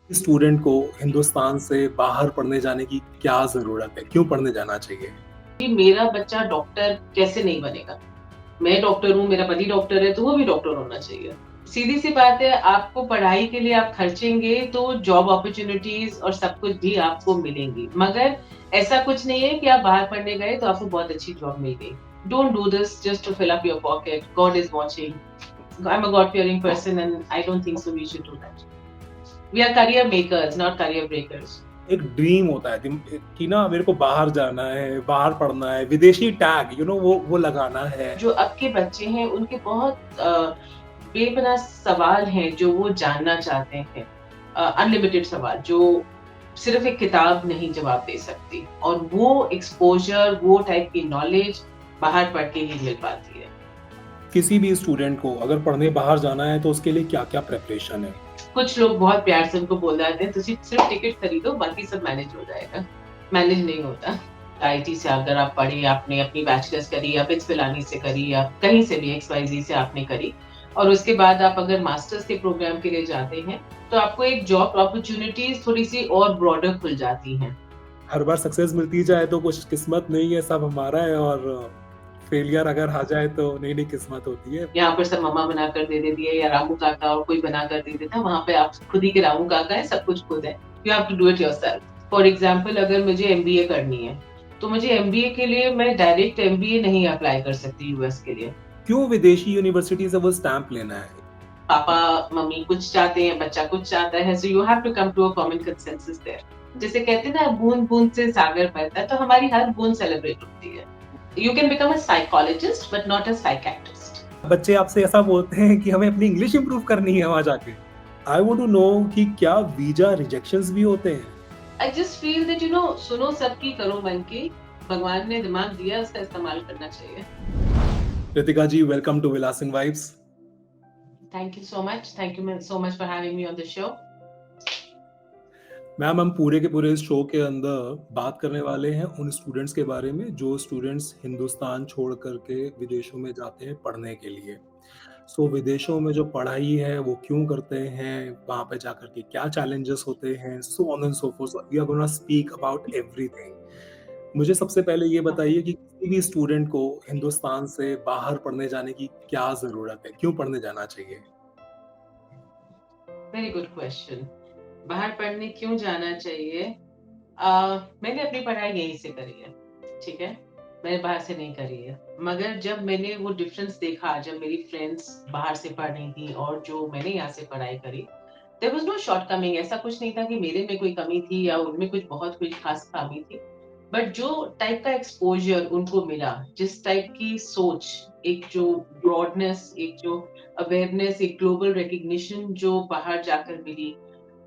Student को हिंदुस्तान से बाहर पढ़ने जाने की क्या ज़रूरत है? क्यों पढ़ने जाना चाहिए? कि मेरा बच्चा डॉक्टर कैसे नहीं बनेगा? मैं डॉक्टर हूँ, मेरा पति डॉक्टर है, तो वो भी डॉक्टर होना चाहिए। सीधी-सी बात है, आपको पढ़ाई के लिए आप खर्चेंगे, तो जॉब अपॉर्च्युनिटीज़ और सब कुछ भी आपको मिलेंगी। मगर ऐसा कुछ नहीं है कि आप बाहर पढ़ने गए, तो आपको बहुत अच्छी जॉब मिल गई। Don't do this just to fill up your pocket. God is watching. I am a God fearing person and I don't think so we should do that. We are career makers, not career breakers. एक dream होता है कि ना मेरे को बाहर जाना है, बाहर पढ़ना है, विदेशी टैग वो लगाना है। जो अब के बच्चे हैं, उनके बहुत बेपनाह सवाल हैं जो वो जानना चाहते हैं। अनलिमिटेड सवाल जो सिर्फ एक किताब नहीं जवाब दे सकती, और वो एक्सपोज़र, वो टाइप की नॉलेज बाहर पढ़ के ही मिल पाती है। किसी भी स्टूडेंट को अगर पढ़ने बाहर जाना है तो उसके लिए क्या-क्या प्रिपरेशन है? कुछ लोग बहुत प्यार से उनको बोल जाते हैं, "तुसी सिर्फ टिकट खरीदो, बाकी सब मैनेज हो जाएगा।" मैनेज नहीं होता। आईआईटी से अगर आप पढ़े, आपने अपनी बैचलर्स करी या बिट्स पिलानी से करी या कहीं से भी एक्सवाईज़ेड से आपने करी, और उसके बाद आप अगर मास्टर्स के प्रोग्राम के लिए जाते हैं, तो आपको एक जॉब अपॉर्च्युनिटीज़ थोड़ी-सी और ब्रॉडर खुल जाती हैं। हर बार सक्सेस मिलती जाए तो कुछ किस्मत नहीं है, सब हमारा है और फेलियर अगर आ जाए तो नई-नई किस्मत होती है। यहाँ पर सब मम्मा बनाकर दे देती है या रामू काका और कोई बनाकर दे देता है, वहाँ पे आप खुद ही के रामू काका हैं, सब कुछ खुद है। You have to do it yourself. For example, अगर मुझे एमबीए करनी है, तो मुझे एमबीए के लिए मैं डायरेक्ट एमबीए नहीं अप्लाई कर सकती यूएस के लिए। क्यों विदेशी यूनिवर्सिटी से वो स्टैम्प लेना है? पापा-मम्मी कुछ चाहते हैं, बच्चा कुछ चाहता है, so you have to come to a common consensus there. जैसे कहते हैं ना, बूँद-बूँद से सागर भरता है, तो हमारी हर बूँद सेलिब्रेट होती है। You can become a psychologist but not a psychiatrist. बच्चे आपसे ऐसा बोलते हैं कि हमें अपनी इंग्लिश इंप्रूव करनी है वहाँ जाके। आई वांट टू नो कि क्या वीज़ा रिजेक्शंस भी होते हैं? आई जस्ट फील दैट सुनो सबकी करो मन की। भगवान ने दिमाग दिया, उसका इस्तेमाल करना चाहिए। Kritika ji, welcome to Vilasin vibes. Thank you so much. Thank you so much for having me on the show. Ma'am, हम पूरे के पूरे इस शो के अंदर बात करने वाले हैं उन स्टूडेंट्स के बारे में जो स्टूडेंट्स हिंदुस्तान छोड़ कर के विदेशों में जाते हैं पढ़ने के लिए। सो विदेशों में जो पढ़ाई है वो क्यों करते हैं? वहाँ पे जाकर के क्या चैलेंजेस होते हैं? So on and so forth. So we are gonna speak about everything. मुझे सबसे पहले ये बताइए कि किसी भी स्टूडेंट को हिंदुस्तान से बाहर पढ़ने जाने की क्या ज़रूरत है? क्यों पढ़ने जाना चाहिए? Very good question. बाहर पढ़ने क्यों जाना चाहिए? मैंने अपनी पढ़ाई यहीं से करी है, ठीक है? मैंने बाहर से नहीं करी है। मगर जब मैंने वो डिफरेंस देखा, जब मेरी फ्रेंड्स बाहर से पढ़ रही थी और जो मैंने यहाँ से पढ़ाई करी, देयर वाज़ नो शॉर्टकमिंग। ऐसा कुछ नहीं था कि मेरे में कोई कमी थी या उनमें कुछ बहुत कोई खास खामी थी। बट जो टाइप का एक्सपोज़र उनको मिला, जिस टाइप की सोच, एक जो ब्रॉडनेस, एक जो अवेयरनेस, एक ग्लोबल रिकॉग्निशन जो बाहर जाकर मिली,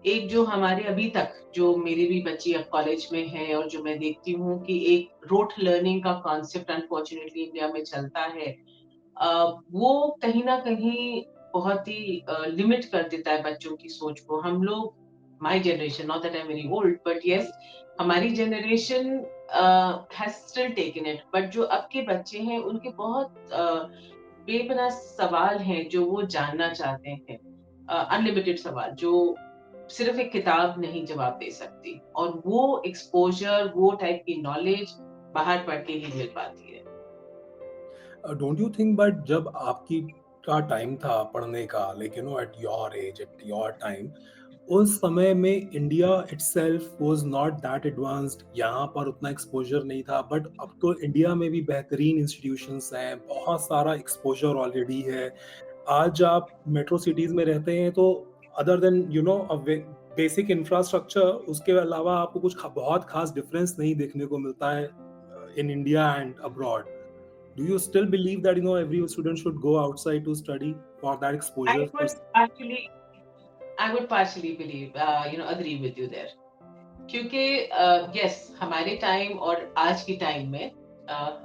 एक जो हमारे अभी तक जो मेरी भी बच्ची अब कॉलेज में है और जो मैं देखती हूँ कि एक रोट लर्निंग का कॉन्सेप्ट अनफॉर्चुनेटली इंडिया में चलता है, वो कहीं न कहीं बहुत ही लिमिट कर देता है बच्चों की सोच को। हम लोग, my generation, not that I am very old, but yes, हमारी generation has still taken it, but जो अब के बच्चे हैं, उनके बहुत बेपनाह सवाल हैं जो वो जानना चाहते हैं। अनलिमिटेड सवाल जो सिर्फ एक किताब नहीं जवाब दे सकती, और वो एक्सपोज़र, वो टाइप की नॉलेज बाहर पढ़ के ही मिल पाती है। डोंट यू थिंक बट जब आपकी का टाइम था पढ़ने का, like at your age, at your time, उस समय में India itself was not that advanced. यहाँ पर उतना एक्सपोजर नहीं था, बट अब तो इंडिया में भी बेहतरीन इंस्टीट्यूशंस हैं, बहुत सारा एक्सपोजर ऑलरेडी है। आज आप मेट्रो सिटीज में रहते हैं तो अदर देन बेसिक इंफ्रास्ट्रक्चर, उसके अलावा आपको कुछ बहुत खास डिफरेंस नहीं देखने को मिलता है in India and abroad. Do you still believe that every student should go outside to study for that I exposure? would actually I would partially believe, agree with you there. क्योंकि yes, हमारे time और आज की time में,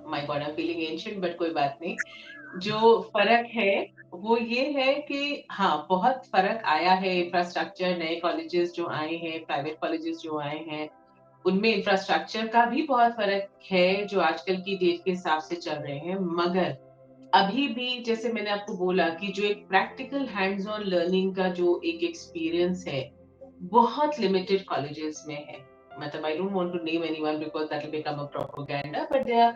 my God I am feeling ancient, but कोई बात नहीं। जो फ़र्क है, वो ये है कि हाँ, बहुत फ़र्क आया है। इंफ्रास्ट्रक्चर, नए कॉलेजेस जो आए हैं, प्राइवेट कॉलेजेस जो आए हैं, उनमें इंफ्रास्ट्रक्चर का भी बहुत फ़र्क है, जो आजकल की डेट के हिसाब से चल रहे हैं। मगर अभी भी, जैसे मैंने आपको बोला, कि जो एक प्रैक्टिकल हैंड्स ऑन लर्निंग का जो एक एक्सपीरियंस है, बहुत लिमिटेड कॉलेजेस में है। मतलब I don't want to name anyone because that will become a propaganda, but there are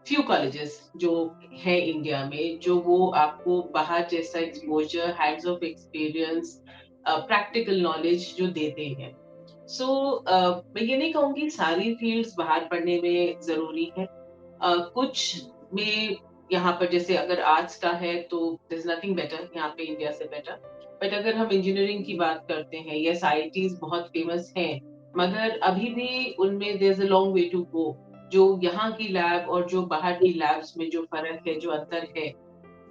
few colleges जो है इंडिया में, जो वो आपको बाहर जैसा exposure, hands of experience, practical knowledge जो देते हैं। सो मैं ये नहीं कहूँगी सारी फील्ड्स बाहर पढ़ने में ज़रूरी है। कुछ में यहाँ पर जैसे अगर आर्ट्स का है तो देयर इज़ नथिंग बेटर यहाँ पे इंडिया से बेटर। बट अगर हम इंजीनियरिंग की बात करते हैं, यस आईआईटीज़ बहुत फेमस हैं, मगर अभी भी उनमें there is a long way to go. जो यहाँ की लैब और जो बाहर की लैब्स में जो फ़र्क है, जो अंतर है,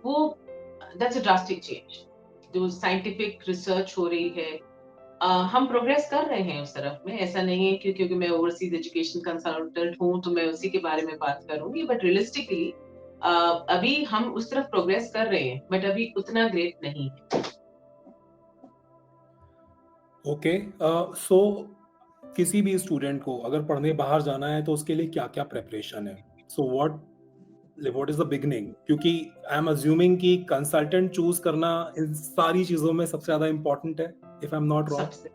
वो दैट्स अ ड्रास्टिक चेंज। जो साइंटिफिक रिसर्च हो रही है, हम प्रोग्रेस कर रहे हैं उस तरफ में। ऐसा नहीं है कि क्योंकि मैं ओवरसीज़ एजुकेशन कंसल्टेंट हूँ, तो मैं उसी के बारे में बात करूँगी। बट रियलिस्टिकली अ, अभी हम उस तरफ प्रोग्रेस कर रहे हैं, बट अभी उतना ग्रेट नहीं है। ओके, सो किसी भी स्टूडेंट को अगर पढ़ने बाहर जाना है तो उसके लिए क्या-क्या प्रिपरेशन है? So what is the beginning? क्योंकि आई एम अज्यूमिंग कि कंसल्टेंट चूज़ करना इन सारी चीज़ों में सबसे ज़्यादा इम्पोर्टेंट है, if I am not wrong? सबसे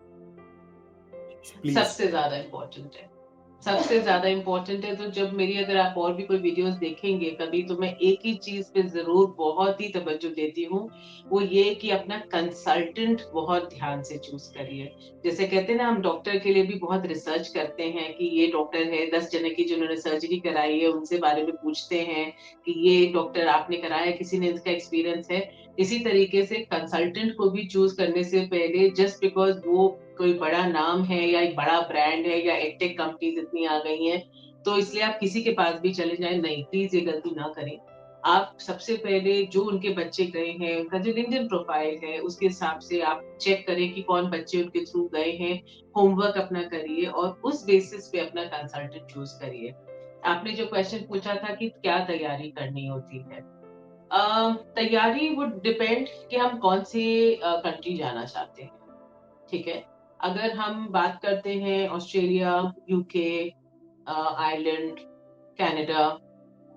प्लीज़। सबसे ज़्यादा इम्पोर्टेंट है। सबसे ज़्यादा इम्पोर्टेंट है, तो जब मेरी अगर आप और भी कोई वीडियोज़ देखेंगे कभी, तो मैं एक ही चीज़ पे ज़रूर बहुत ही तवज्जो देती हूँ, वो ये कि अपना कंसल्टेंट बहुत ध्यान से चूज़ करिए। जैसे कहते हैं ना, हम डॉक्टर के लिए भी बहुत रिसर्च करते हैं कि ये डॉक्टर है, 10 जने की जिन्होंने सर्जरी कराई है, उनसे बारे में पूछते हैं कि ये डॉक्टर आपने कराया, किसी ने इसका एक्सपीरियंस है। इसी तरीके से कंसल्टेंट को भी चूज़ करने से पहले जस्ट बिकॉज़ वो कोई बड़ा नाम है या एक बड़ा ब्रांड है या एडटेक कंपनीज़ इतनी आ गई हैं, तो इसलिए आप किसी के पास भी चले जाएँ, नहीं, प्लीज़ ये गलती ना करें। आप सबसे पहले जो उनके बच्चे गए हैं, उनका जो लिंक्डइन प्रोफाइल है, उसके हिसाब से आप चेक करें कि कौन बच्चे उनके थ्रू गए हैं, होमवर्क अपना करिए और उस बेसिस पे अपना कंसल्टेंट चूज़ करिए। आपने जो क्वेश्चन पूछा था कि क्या तैयारी करनी होती है? तैयारी वुड डिपेंड कि हम कौन से कंट्री जाना चाहते हैं। ठीक है? अगर हम बात करते हैं ऑस्ट्रेलिया, यूके, आयरलैंड, कनाडा,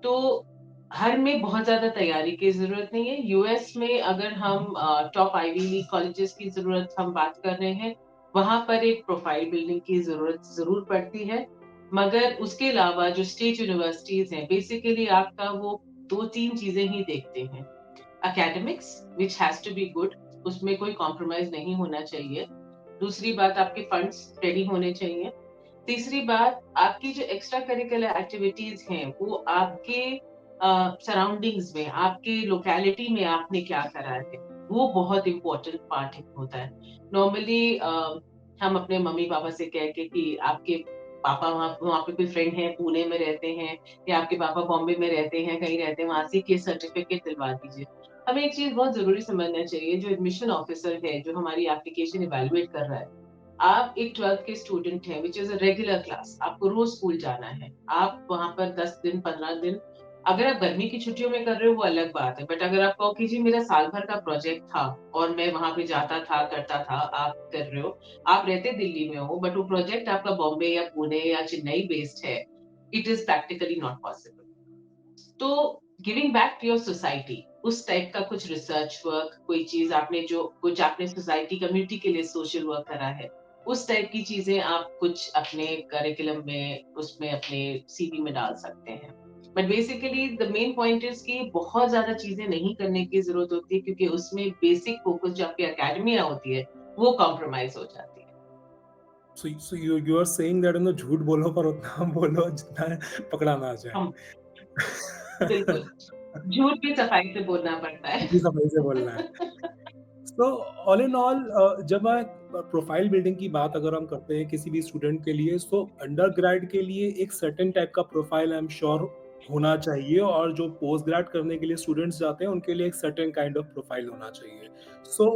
तो हर में बहुत ज़्यादा तैयारी की ज़रूरत नहीं है। यूएस में अगर हम टॉप आइवी लीग कॉलेजेस की ज़रूरत हम बात कर रहे हैं, वहाँ पर एक प्रोफाइल बिल्डिंग की ज़रूरत ज़रूर पड़ती है। मगर उसके अलावा जो स्टेट यूनिवर्सिटीज़ हैं, बेसिकली आपका वो 2-3 चीज़ें ही देखते हैं। Academics which has to be good, उसमें कोई कॉम्प्रोमाइज़ नहीं होना चाहिए। दूसरी बात, आपके फंड्स रेडी होने चाहिए। तीसरी बात, आपकी जो एक्स्ट्रा करिकुलर एक्टिविटीज़ हैं, वो आपके सराउंडिंग्स में, आपके लोकेलिटी में आपने क्या करा है, वो बहुत इम्पोर्टेंट पार्ट होता है। नॉर्मली हम अपने मम्मी-पापा से कह के कि आपके पापा वहाँ वहाँ पे कोई फ्रेंड है, पुणे में रहते हैं या आपके पापा बॉम्बे में रहते हैं, कहीं रहते हैं, वहाँ से के सर्टिफिकेट दिलवा दीजिए। हमें एक चीज़ बहुत ज़रूरी समझना चाहिए, जो एडमिशन ऑफिसर है, जो हमारी एप्लीकेशन इवैल्यूएट कर रहा है, आप एक 12th के स्टूडेंट हैं, which is a regular class, आपको रोज़ स्कूल जाना है। आप वहाँ पर 10 दिन, 15 दिन, अगर आप गर्मी की छुट्टियों में कर रहे हो वो अलग बात है, बट अगर आप कहो कि जी मेरा साल भर का प्रोजेक्ट था और मैं वहाँ पे जाता था, करता था, आप कर रहे हो, आप रहते दिल्ली में हो, बट वो प्रोजेक्ट आपका बॉम्बे या पुणे या चेन्नई बेस्ड है, it is practically not possible. तो giving back to your society, उस टाइप का कुछ रिसर्च वर्क, कोई चीज़ आपने जो कुछ आपने सोसाइटी कम्युनिटी के लिए सोशल वर्क करा है, उस टाइप की चीज़ें आप कुछ अपने करिकुलम में, उसमें अपने सीवी में डाल सकते हैं। But basically the main point is कि बहुत ज़्यादा चीज़ें नहीं करने की ज़रूरत होती है, क्योंकि उसमें बेसिक फोकस जो आपकी एकेडमिया होती है, वो कॉम्प्रोमाइज़ हो जाती है। So you are saying that झूठ बोलो पर उतना बोलो जितना पकड़ा ना जाए। हम बिल्कुल, झूठ भी सफाई से बोलना पड़ता है। इतनी सफाई से बोलना है। सो ऑल इन ऑल जब मैं प्रोफाइल बिल्डिंग की बात अगर हम करते हैं किसी भी स्टूडेंट के लिए, सो अंडरग्रेड के लिए एक सर्टेन टाइप का प्रोफाइल आई एम श्योर होना चाहिए, और जो पोस्ट ग्रेड करने के लिए स्टूडेंट्स जाते हैं उनके लिए एक सर्टेन काइंड ऑफ प्रोफाइल होना चाहिए। सो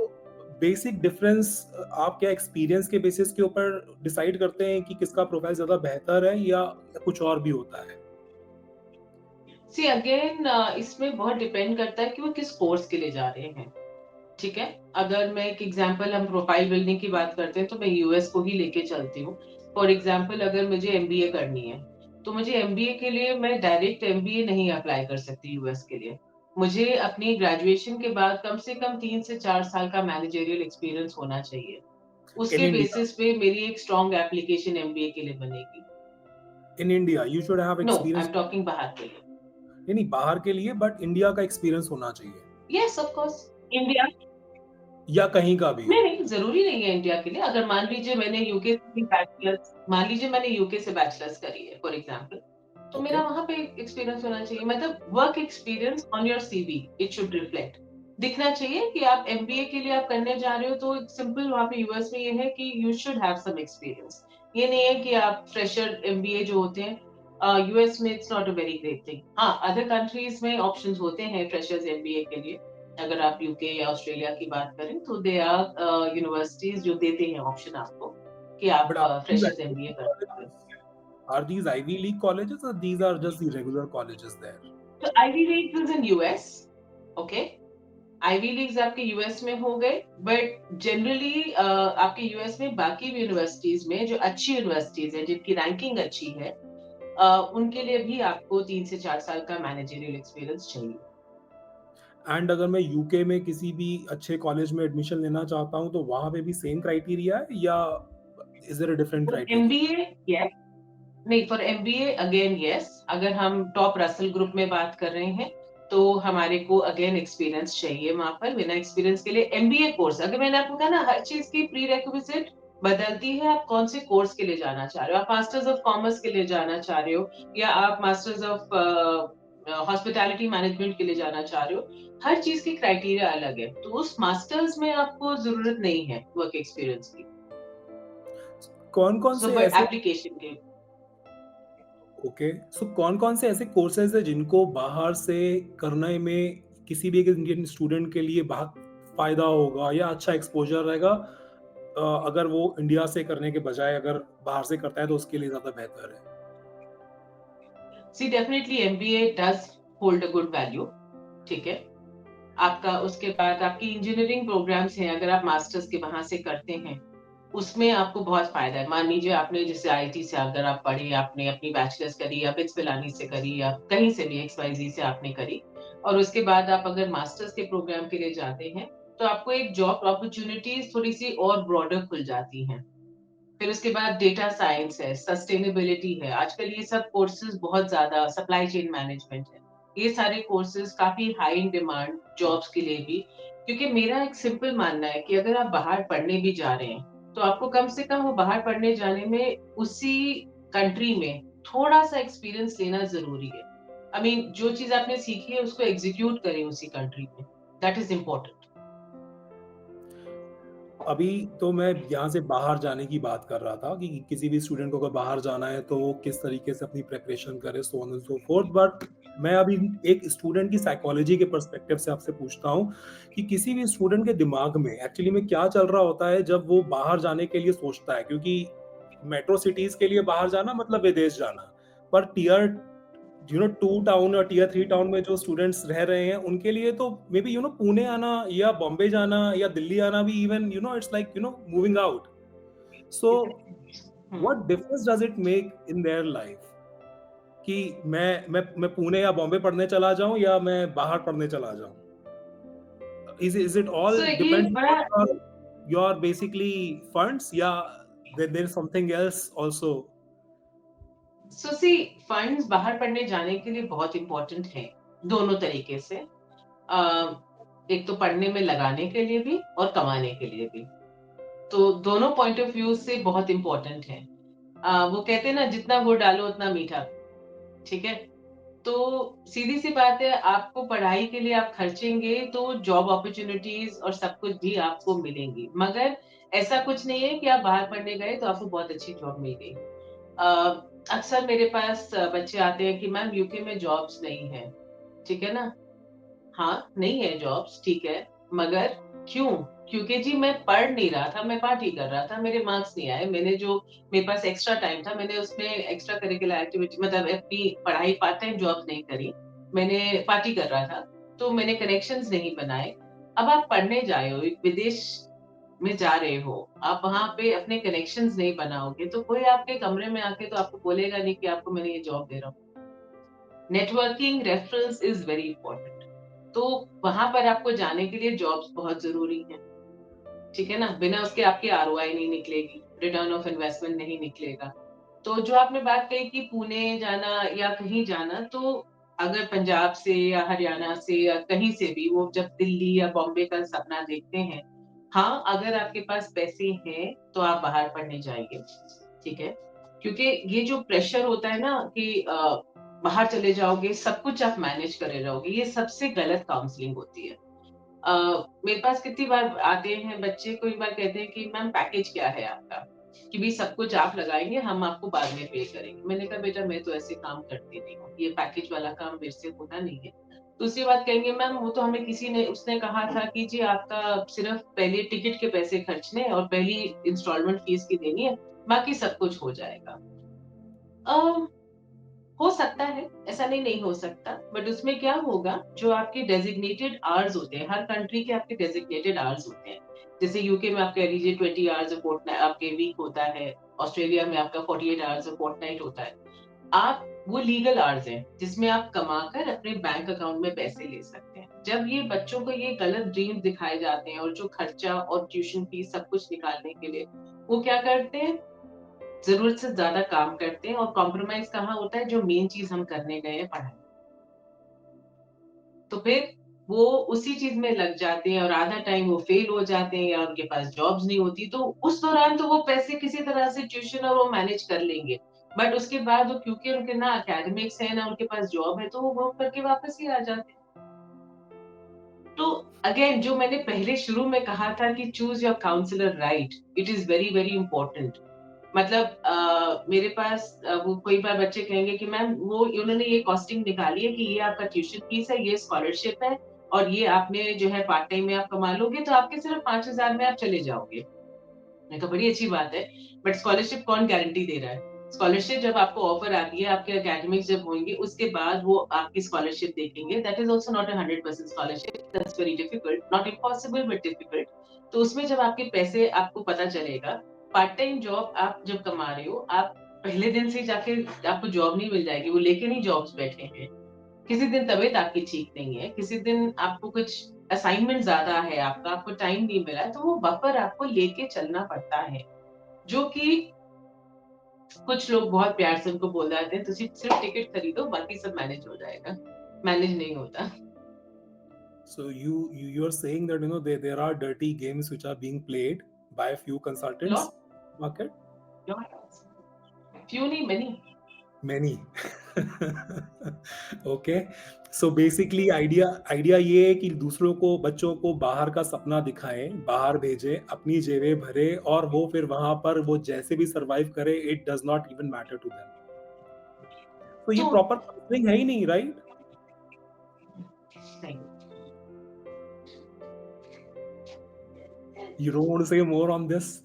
बेसिक डिफरेंस आप क्या एक्सपीरियंस के बेसिस के ऊपर डिसाइड करते हैं कि किसका प्रोफाइल ज़्यादा बेहतर है, या कुछ और भी होता है? सी अगेन इसमें बहुत डिपेंड करता है कि वो किस कोर्स के लिए जा रहे हैं, ठीक है? अगर मैं एक एग्ज़ाम्पल, हम प्रोफाइल बिल्डिंग की बात करते हैं, तो मैं यूएस को ही लेके चलती हूँ। फॉर एग्ज़ाम्पल, अगर मुझे एमबीए करनी है, तो मुझे एमबीए के लिए मैं डायरेक्ट एमबीए नहीं अप्लाई कर सकती यूएस के लिए। मुझे अपनी ग्रेजुएशन के बाद कम से कम 3 से 4 साल का मैनेजरियल एक्सपीरियंस होना चाहिए। In उसके India, बेसिस पे मेरी एक स्ट्रॉन्ग एप्लीकेशन एमबीए के लिए बनेगी। in India, you should have no, I experience. Am talking बाहर के लिए। नहीं, नहीं, बाहर के लिए, बट इंडिया का एक्सपीरियंस होना चाहिए येस ऑफ कोर्स, इंडिया या कहीं का भी नहीं, हो। नहीं, ज़रूरी नहीं है इंडिया के लिए। अगर मान लीजिए मैंने यूके से बैचलर्स करी है फॉर एग्ज़ाम्पल, तो ओके, मेरा वहाँ पे एक्सपीरियंस होना चाहिए। मतलब work experience on your CV it should reflect. दिखना चाहिए कि आप एमबीए के लिए आप करने जा रहे हो, तो सिंपल वहाँ पे यूएस में ये है कि you should have some experience. ये नहीं है कि आप फ्रेशर एमबीए जो होते हैं, यूएस में it's not a very great thing. हाँ, अदर कंट्रीज़ में ऑप्शंस होते हैं फ्रेशर्स एमबीए के लिए। अगर आप यूके या ऑस्ट्रेलिया की बात करें तो दे आर यूनिवर्सिटीज जो देते हैं ऑप्शन आपको कि आप but are these freshers Ivy MBA League कर सकते colleges? हो। Are these Ivy League colleges or these are just the regular colleges there? तो Ivy leagues is in US, okay. Ivy leagues आपके यूएस में हो गए, बट जनरली आपके US में बाकी यूनिवर्सिटीज में जो अच्छी यूनिवर्सिटीज है जिनकी रैंकिंग अच्छी है, उनके लिए भी आपको 3 से 4 साल का मैनेजरियल एक्सपीरियंस चाहिए। एंड अगर मैं यूके में किसी भी अच्छे कॉलेज में एडमिशन लेना चाहता हूँ, तो वहाँ पे भी सेम क्राइटेरिया है या is there a different for criteria? MBA yes, नहीं फॉर एमबीए अगेन यस। अगर हम टॉप रसल ग्रुप में बात कर रहे हैं तो हमारे को अगेन एक्सपीरियंस चाहिए वहां पर। बिना एक्सपीरियंस के लिए एमबीए कोर्स, अगर मैंने आपको कहा ना हर चीज की प्री रेक्विजिट बदलती है। आप कौन से कोर्स के लिए जाना चाह रहे हो, आप मास्टर्स ऑफ कॉमर्स के लिए जाना चाह रहे हो या आप मास्टर्स ऑफ हॉस्पिटैलिटी मैनेजमेंट के लिए जाना चाह रहे हो, हर चीज की क्राइटेरिया अलग है। तो उस मास्टर्स में आपको जरूरत नहीं है वर्क एक्सपीरियंस की। कौन-कौन सो से बट ऐसे एप्लीकेशन के ओके, सो कौन-कौन से ऐसे कोर्सेज़ हैं जिनको बाहर से करने में किसी भी एक इंडियन स्टूडेंट के लिए बहुत फ़ायदा होगा या अच्छा एक्सपोज़र रहेगा, अगर वो इंडिया से करने के बजाय अगर बाहर से करता है तो उसके लिए ज़्यादा बेहतर है? See definitely MBA does hold a good value, ठीक है। आपका उसके बाद आपकी इंजीनियरिंग प्रोग्राम्स हैं, अगर आप मास्टर्स के वहाँ से करते हैं, उसमें आपको बहुत फ़ायदा है। मान लीजिए आपने जैसे आईआईटी से अगर आप पढ़े, आपने अपनी बैचलर्स करी या बिट्स पिलानी से करी या कहीं से भी एक्सवाईज़ेड से आपने करी, और उसके बाद आप अगर मास्टर्स के प्रोग्राम के लिए जाते हैं, तो आपको एक जॉब अपॉर्च्युनिटीज़ थोड़ी-सी और ब्रॉडर खुल जाती हैं। फिर उसके बाद डेटा साइंस है, सस्टेनेबिलिटी है। आजकल ये सब कोर्सेज़ बहुत ज़्यादा, सप्लाई चेन मैनेजमेंट है। ये सारे कोर्सेज़ काफ़ी हाई इन डिमांड जॉब्स के लिए भी। क्योंकि मेरा एक सिंपल मानना है कि अगर आप बाहर पढ़ने भी जा रहे हैं, तो आपको कम से कम वो बाहर पढ़ने जाने में उसी कंट्री में थोड़ा-सा एक्सपीरियंस लेना ज़रूरी है। आई मीन जो चीज़ आपने सीखी है उसको एग्ज़ीक्यूट करें उसी कंट्री में। That is important. अभी तो मैं यहाँ से बाहर जाने की बात कर रहा था कि किसी भी स्टूडेंट को अगर बाहर जाना है तो वो किस तरीके से अपनी प्रिपरेशन करे, सो on and so fourth. But मैं अभी एक स्टूडेंट की साइकोलॉजी के पर्सपेक्टिव से आपसे पूछता हूँ कि किसी भी स्टूडेंट के दिमाग में एक्चुअली में क्या चल रहा होता है जब वो बाहर जाने के लिए सोचता है, क्योंकि मेट्रो सिटीज के लिए बाहर जाना मतलब विदेश जाना, पर टियर 2 टाउन और टियर 3 टाउन में जो स्टूडेंट्स रह रहे हैं उनके लिए तो मे बी पुणे आना या बॉम्बे जाना या दिल्ली आना भी even it's like moving out. So hmm. What difference does it make in their life कि मैं पुणे या बॉम्बे पढ़ने चला जाऊं या मैं बाहर पढ़ने चला जाऊं? इज इट ऑल सो ये डिपेंड्स बड़ा ऑन योर बेसिकली फंड्स या there is something else also? So see funds बाहर पढ़ने जाने के लिए बहुत इम्पोर्टेंट हैं, दोनों तरीके से। एक तो पढ़ने में लगाने के लिए भी और कमाने के लिए भी। तो दोनों पॉइंट ऑफ व्यू से बहुत इम्पोर्टेंट है। वो कहते हैं ना जितना गुड़ डालो उतना मीठा, ठीक है? तो सीधी-सी बात है, आपको पढ़ाई के लिए आप खर्चेंगे तो जॉब अपॉर्च्युनिटीज़ और सब कुछ भी आपको मिलेंगी। मगर ऐसा कुछ नहीं है कि आप बाहर पढ़ने गए तो आपको बहुत अच्छी जॉब मिल गई। अ, अक्सर मेरे पास बच्चे आते हैं कि मैम यूके में जॉब्स नहीं है, ठीक है ना? हाँ, नहीं है जॉब्स, ठीक है, मगर क्यों? क्योंकि जी मैं पढ़ नहीं रहा था, मैं पार्टी कर रहा था, मेरे मार्क्स नहीं आए। मैंने जो मेरे पास एक्स्ट्रा टाइम था, मैंने उसमें एक्स्ट्रा करिकुलर एक्टिविटी मतलब अपनी पढ़ाई पार्ट टाइम जॉब नहीं करी, मैंने पार्टी कर रहा था, तो मैंने कनेक्शंस नहीं बनाए। अब आप पढ़ने जा रहे हो, एक विदेश में जा रहे हो, आप वहाँ पे अपने कनेक्शंस नहीं बनाओगे, तो कोई आपके कमरे में आके तो आपको बोलेगा नहीं कि आपको मैंने ये जॉब दे रहा हूँ। Networking referrals is very important. तो वहाँ पर आपको जाने के लिए जॉब्स बहुत ज़रूरी हैं, ठीक है ना? बिना उसके आपकी आरओआई नहीं निकलेगी, रिटर्न ऑफ इन्वेस्टमेंट नहीं निकलेगा। तो जो आपने बात कही कि पुणे जाना या कहीं जाना, तो अगर पंजाब से या हरियाणा से या कहीं से भी वो जब दिल्ली या बॉम्बे का सपना देखते हैं, हाँ, अगर आपके पास पैसे हैं, तो आप बाहर पढ़ने जाइए, ठीक है? क्योंकि ये जो प्रेशर होता है ना कि बाहर चले जाओगे, सब कुछ आप मैनेज करे रहोगे, ये सबसे गलत काउंसलिंग होती है। अ, मेरे पास कितनी बार आते हैं बच्चे, कोई बार कहते हैं कि मैम पैकेज क्या है आपका? कि भई सब कुछ आप लगाएँगे, हम आपको बाद में पे करेंगे। मैंने कहा बेटा मैं तो ऐसे काम करती नहीं हूँ, ये पैकेज वाला काम मेरे से होता नहीं है। दूसरी बात कहेंगे मैम वो तो हमें किसी ने उसने कहा था कि जी आपका सिर्फ पहले टिकट के पैसे खर्चने हैं और पहली इंस्टॉलमेंट फीस की देनी है, बाकी सब कुछ हो जाएगा। अ हो सकता है, ऐसा नहीं हो सकता, बट उसमें क्या होगा, जो आपके डेज़िग्नेटेड आवर्स होते हैं, हर कंट्री के आपके डेज़िग्नेटेड आवर्स होते हैं। जैसे यूके में आप कह लीजिए 20 आवर्स अ आपके वीक होता है, ऑस्ट्रेलिया में आपका 48 आवर्स अ फोर्टनाइट होता है। आप वो लीगल आवर्स हैं, जिसमें आप कमाकर अपने बैंक अकाउंट में पैसे ले सकते हैं। जब ये बच्चों को ये गलत ड्रीम्स दिखाए जाते हैं और जो खर्चा और ट्यूशन फीस सब कुछ निकालने के लिए, वो क्या करते हैं, ज़रूरत से ज़्यादा काम करते हैं और कॉम्प्रोमाइज़ कहाँ होता है, जो मेन चीज़ हम करने गए हैं पढ़ाई। तो फिर वो उसी चीज़ में लग जाते हैं और आधा टाइम वो फेल हो जाते हैं या उनके पास जॉब्स नहीं होती, तो उस दौरान तो वो पैसे किसी तरह से ट्यूशन और वो मैनेज कर लेंगे। बट उसके बाद वो क्योंकि उनके ना एकेडमिक्स है, ना उनके पास जॉब है, तो वो वर्क करके वापस ही आ जाते हैं। तो अगेन जो मैंने पहले शुरू में कहा था कि choose your counsellor right, it is very, very important. मतलब मेरे पास वो कई बार बच्चे कहेंगे कि मैम वो उन्होंने ये कॉस्टिंग निकाली है कि ये आपका ट्यूशन फीस है, ये स्कॉलरशिप है और ये आपने जो है पार्ट टाइम में आप कमा लोगे तो आपके सिर्फ 5,000 में आप चले जाओगे। मैंने कहा बड़ी अच्छी बात है, बट स्कॉलरशिप कौन गारंटी दे रहा है? स्कॉलरशिप जब आपको ऑफर आती है, आपके एकेडमिक्स जब होंगे, उसके बाद वो आपकी स्कॉलरशिप देखेंगे। That is also not a 100% scholarship, that's very difficult, not impossible but difficult. तो उसमें जब आपके पैसे आपको पता चलेगा, पार्ट टाइम जॉब आप जब कमा रहे हो, आप पहले दिन से जाके आपको जॉब नहीं मिल जाएगी, वो लेके नहीं जॉब्स बैठे हैं। किसी दिन तबीयत आपकी ठीक नहीं है, किसी दिन आपको कुछ असाइनमेंट ज़्यादा है आपका, आपको टाइम नहीं मिला है, तो वो बफर आपको लेके चलना पड़ता है। जो कि कुछ लोग बहुत प्यार से उनको बोल जाते हैं, "तुसी सिर्फ टिकट खरीदो, बाकी सब मैनेज हो जाएगा।" मैनेज नहीं होता। So you're saying that there are dirty games which are being played by a few consultants lot market. Lot few नहीं many. Many. Okay, so basically idea ये है कि दूसरों को, बच्चों को बाहर का सपना दिखाएं, बाहर भेजें, अपनी जेबें भरे और वो फिर वहां पर वो जैसे भी सरवाइव करे, it does not even matter to them. तो ये तो प्रॉपर काउंसलिंग है ही नहीं, राइट? नहीं, यू डोंट वांट टू से मोर ऑन दिस?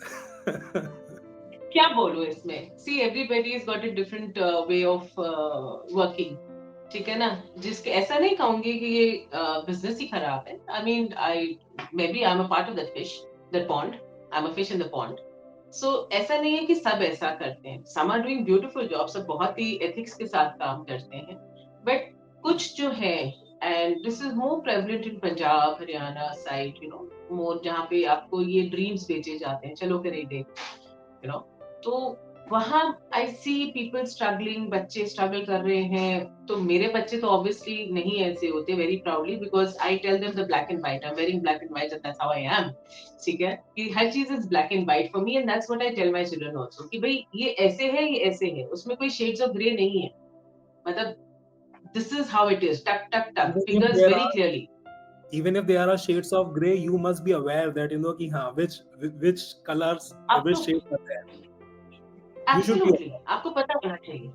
क्या बोलूँ इसमें? See everybody has got a different way of working, ठीक है ना? जिसके ऐसा नहीं कहूँगी कि ये बिज़नेस ही खराब है। I mean maybe I am a part of that fish, that pond, I am a fish in the pond. So ऐसा नहीं है कि सब ऐसा करते हैं। Some are doing beautiful job, सब बहुत ही एथिक्स के साथ काम करते हैं। बट कुछ जो है, and this is more prevalent in Punjab, Haryana side, you know, more जहाँ पे आपको ये ड्रीम्स बेचे जाते हैं, चलो खरीदे, यू नो। तो वहाँ आई सी पीपल स्ट्रगलिंग, बच्चे स्ट्रगल कर रहे हैं। तो मेरे बच्चे तो ऑब्वियसली नहीं ऐसे होते, very proudly, because I tell them the black and white, I am wearing black and white and that's how I am. ठीक है? कि हर चीज़ is black and white for me and that's what I tell my children also कि भई ये ऐसे है, ये ऐसे है। उसमें कोई शेड्स ऑफ ग्रे नहीं है। मतलब this is how it is, टक, टक, टक, Even if figures there very are clearly. even if there are shades of gray, you must be aware that कि हाँ, which colors, which आपको shades are there. You should be absolutely aware. आपको पता होना चाहिए।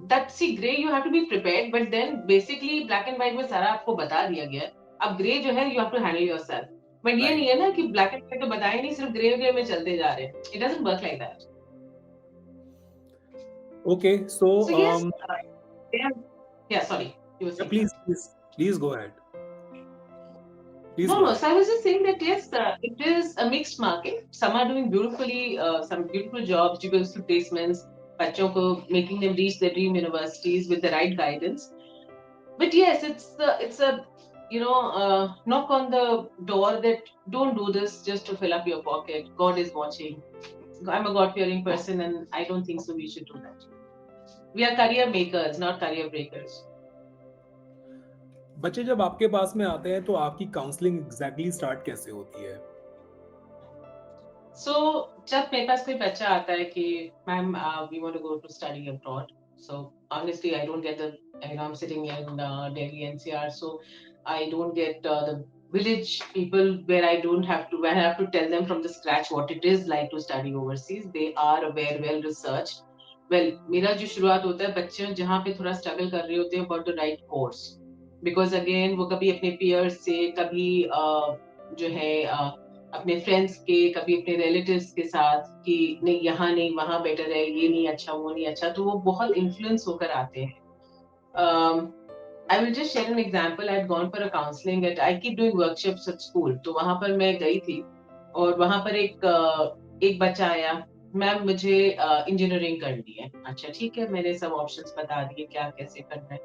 That see grey you have to be prepared, but then basically black and white में सारा आपको बता दिया गया है। अब ग्रे जो है you have to handle yourself. But ये Right. नहीं है ना कि ब्लैक एंड व्हाइट तो बताया नहीं, सिर्फ ग्रे ग्रे में चलते जा रहे हैं। It doesn't work like that. Okay, so so yes yeah sorry you were yeah, saying. please go ahead. Please No, go no. ahead. So I was just saying that yes, it is a mixed market. Some are doing beautifully, some beautiful jobs, beautiful placements, बच्चों को making them reach their dream universities with the right guidance. But yes, it's a knock on the door that don't do this just to fill up your pocket. God is watching. I'm a God fearing person, and I don't think so. We should do that. We are career makers, not career breakers. बच्चे जब आपके पास में आते हैं तो आपकी counselling exactly start कैसे होती है? So जब मेरे पास कोई बच्चा आता है कि ma'am we want to go to study abroad. So honestly, I don't get the I'm sitting in Delhi NCR, so I don't get the village people where I have to tell them from the scratch what it is like to study overseas. They are aware, well researched. Well, मेरा जो शुरुआत होता है बच्चे जहाँ पे थोड़ा struggle कर रहे होते हैं about the right course. Because again वो कभी अपने peers से कभी जो है अपने फ्रेंड्स के कभी अपने रिलेटिव्स के साथ कि नहीं यहाँ नहीं वहाँ बेटर है ये नहीं अच्छा वो नहीं अच्छा तो वो बहुत इन्फ्लुएंस होकर आते हैं I will just share an example I had gone for a counselling at I keep doing workshops at school तो वहां पर मैं गई थी और वहां पर एक बच्चा आया मैम मुझे इंजीनियरिंग करनी है अच्छा ठीक है मैंने सब ऑप्शंस बता दिए क्या कैसे करना है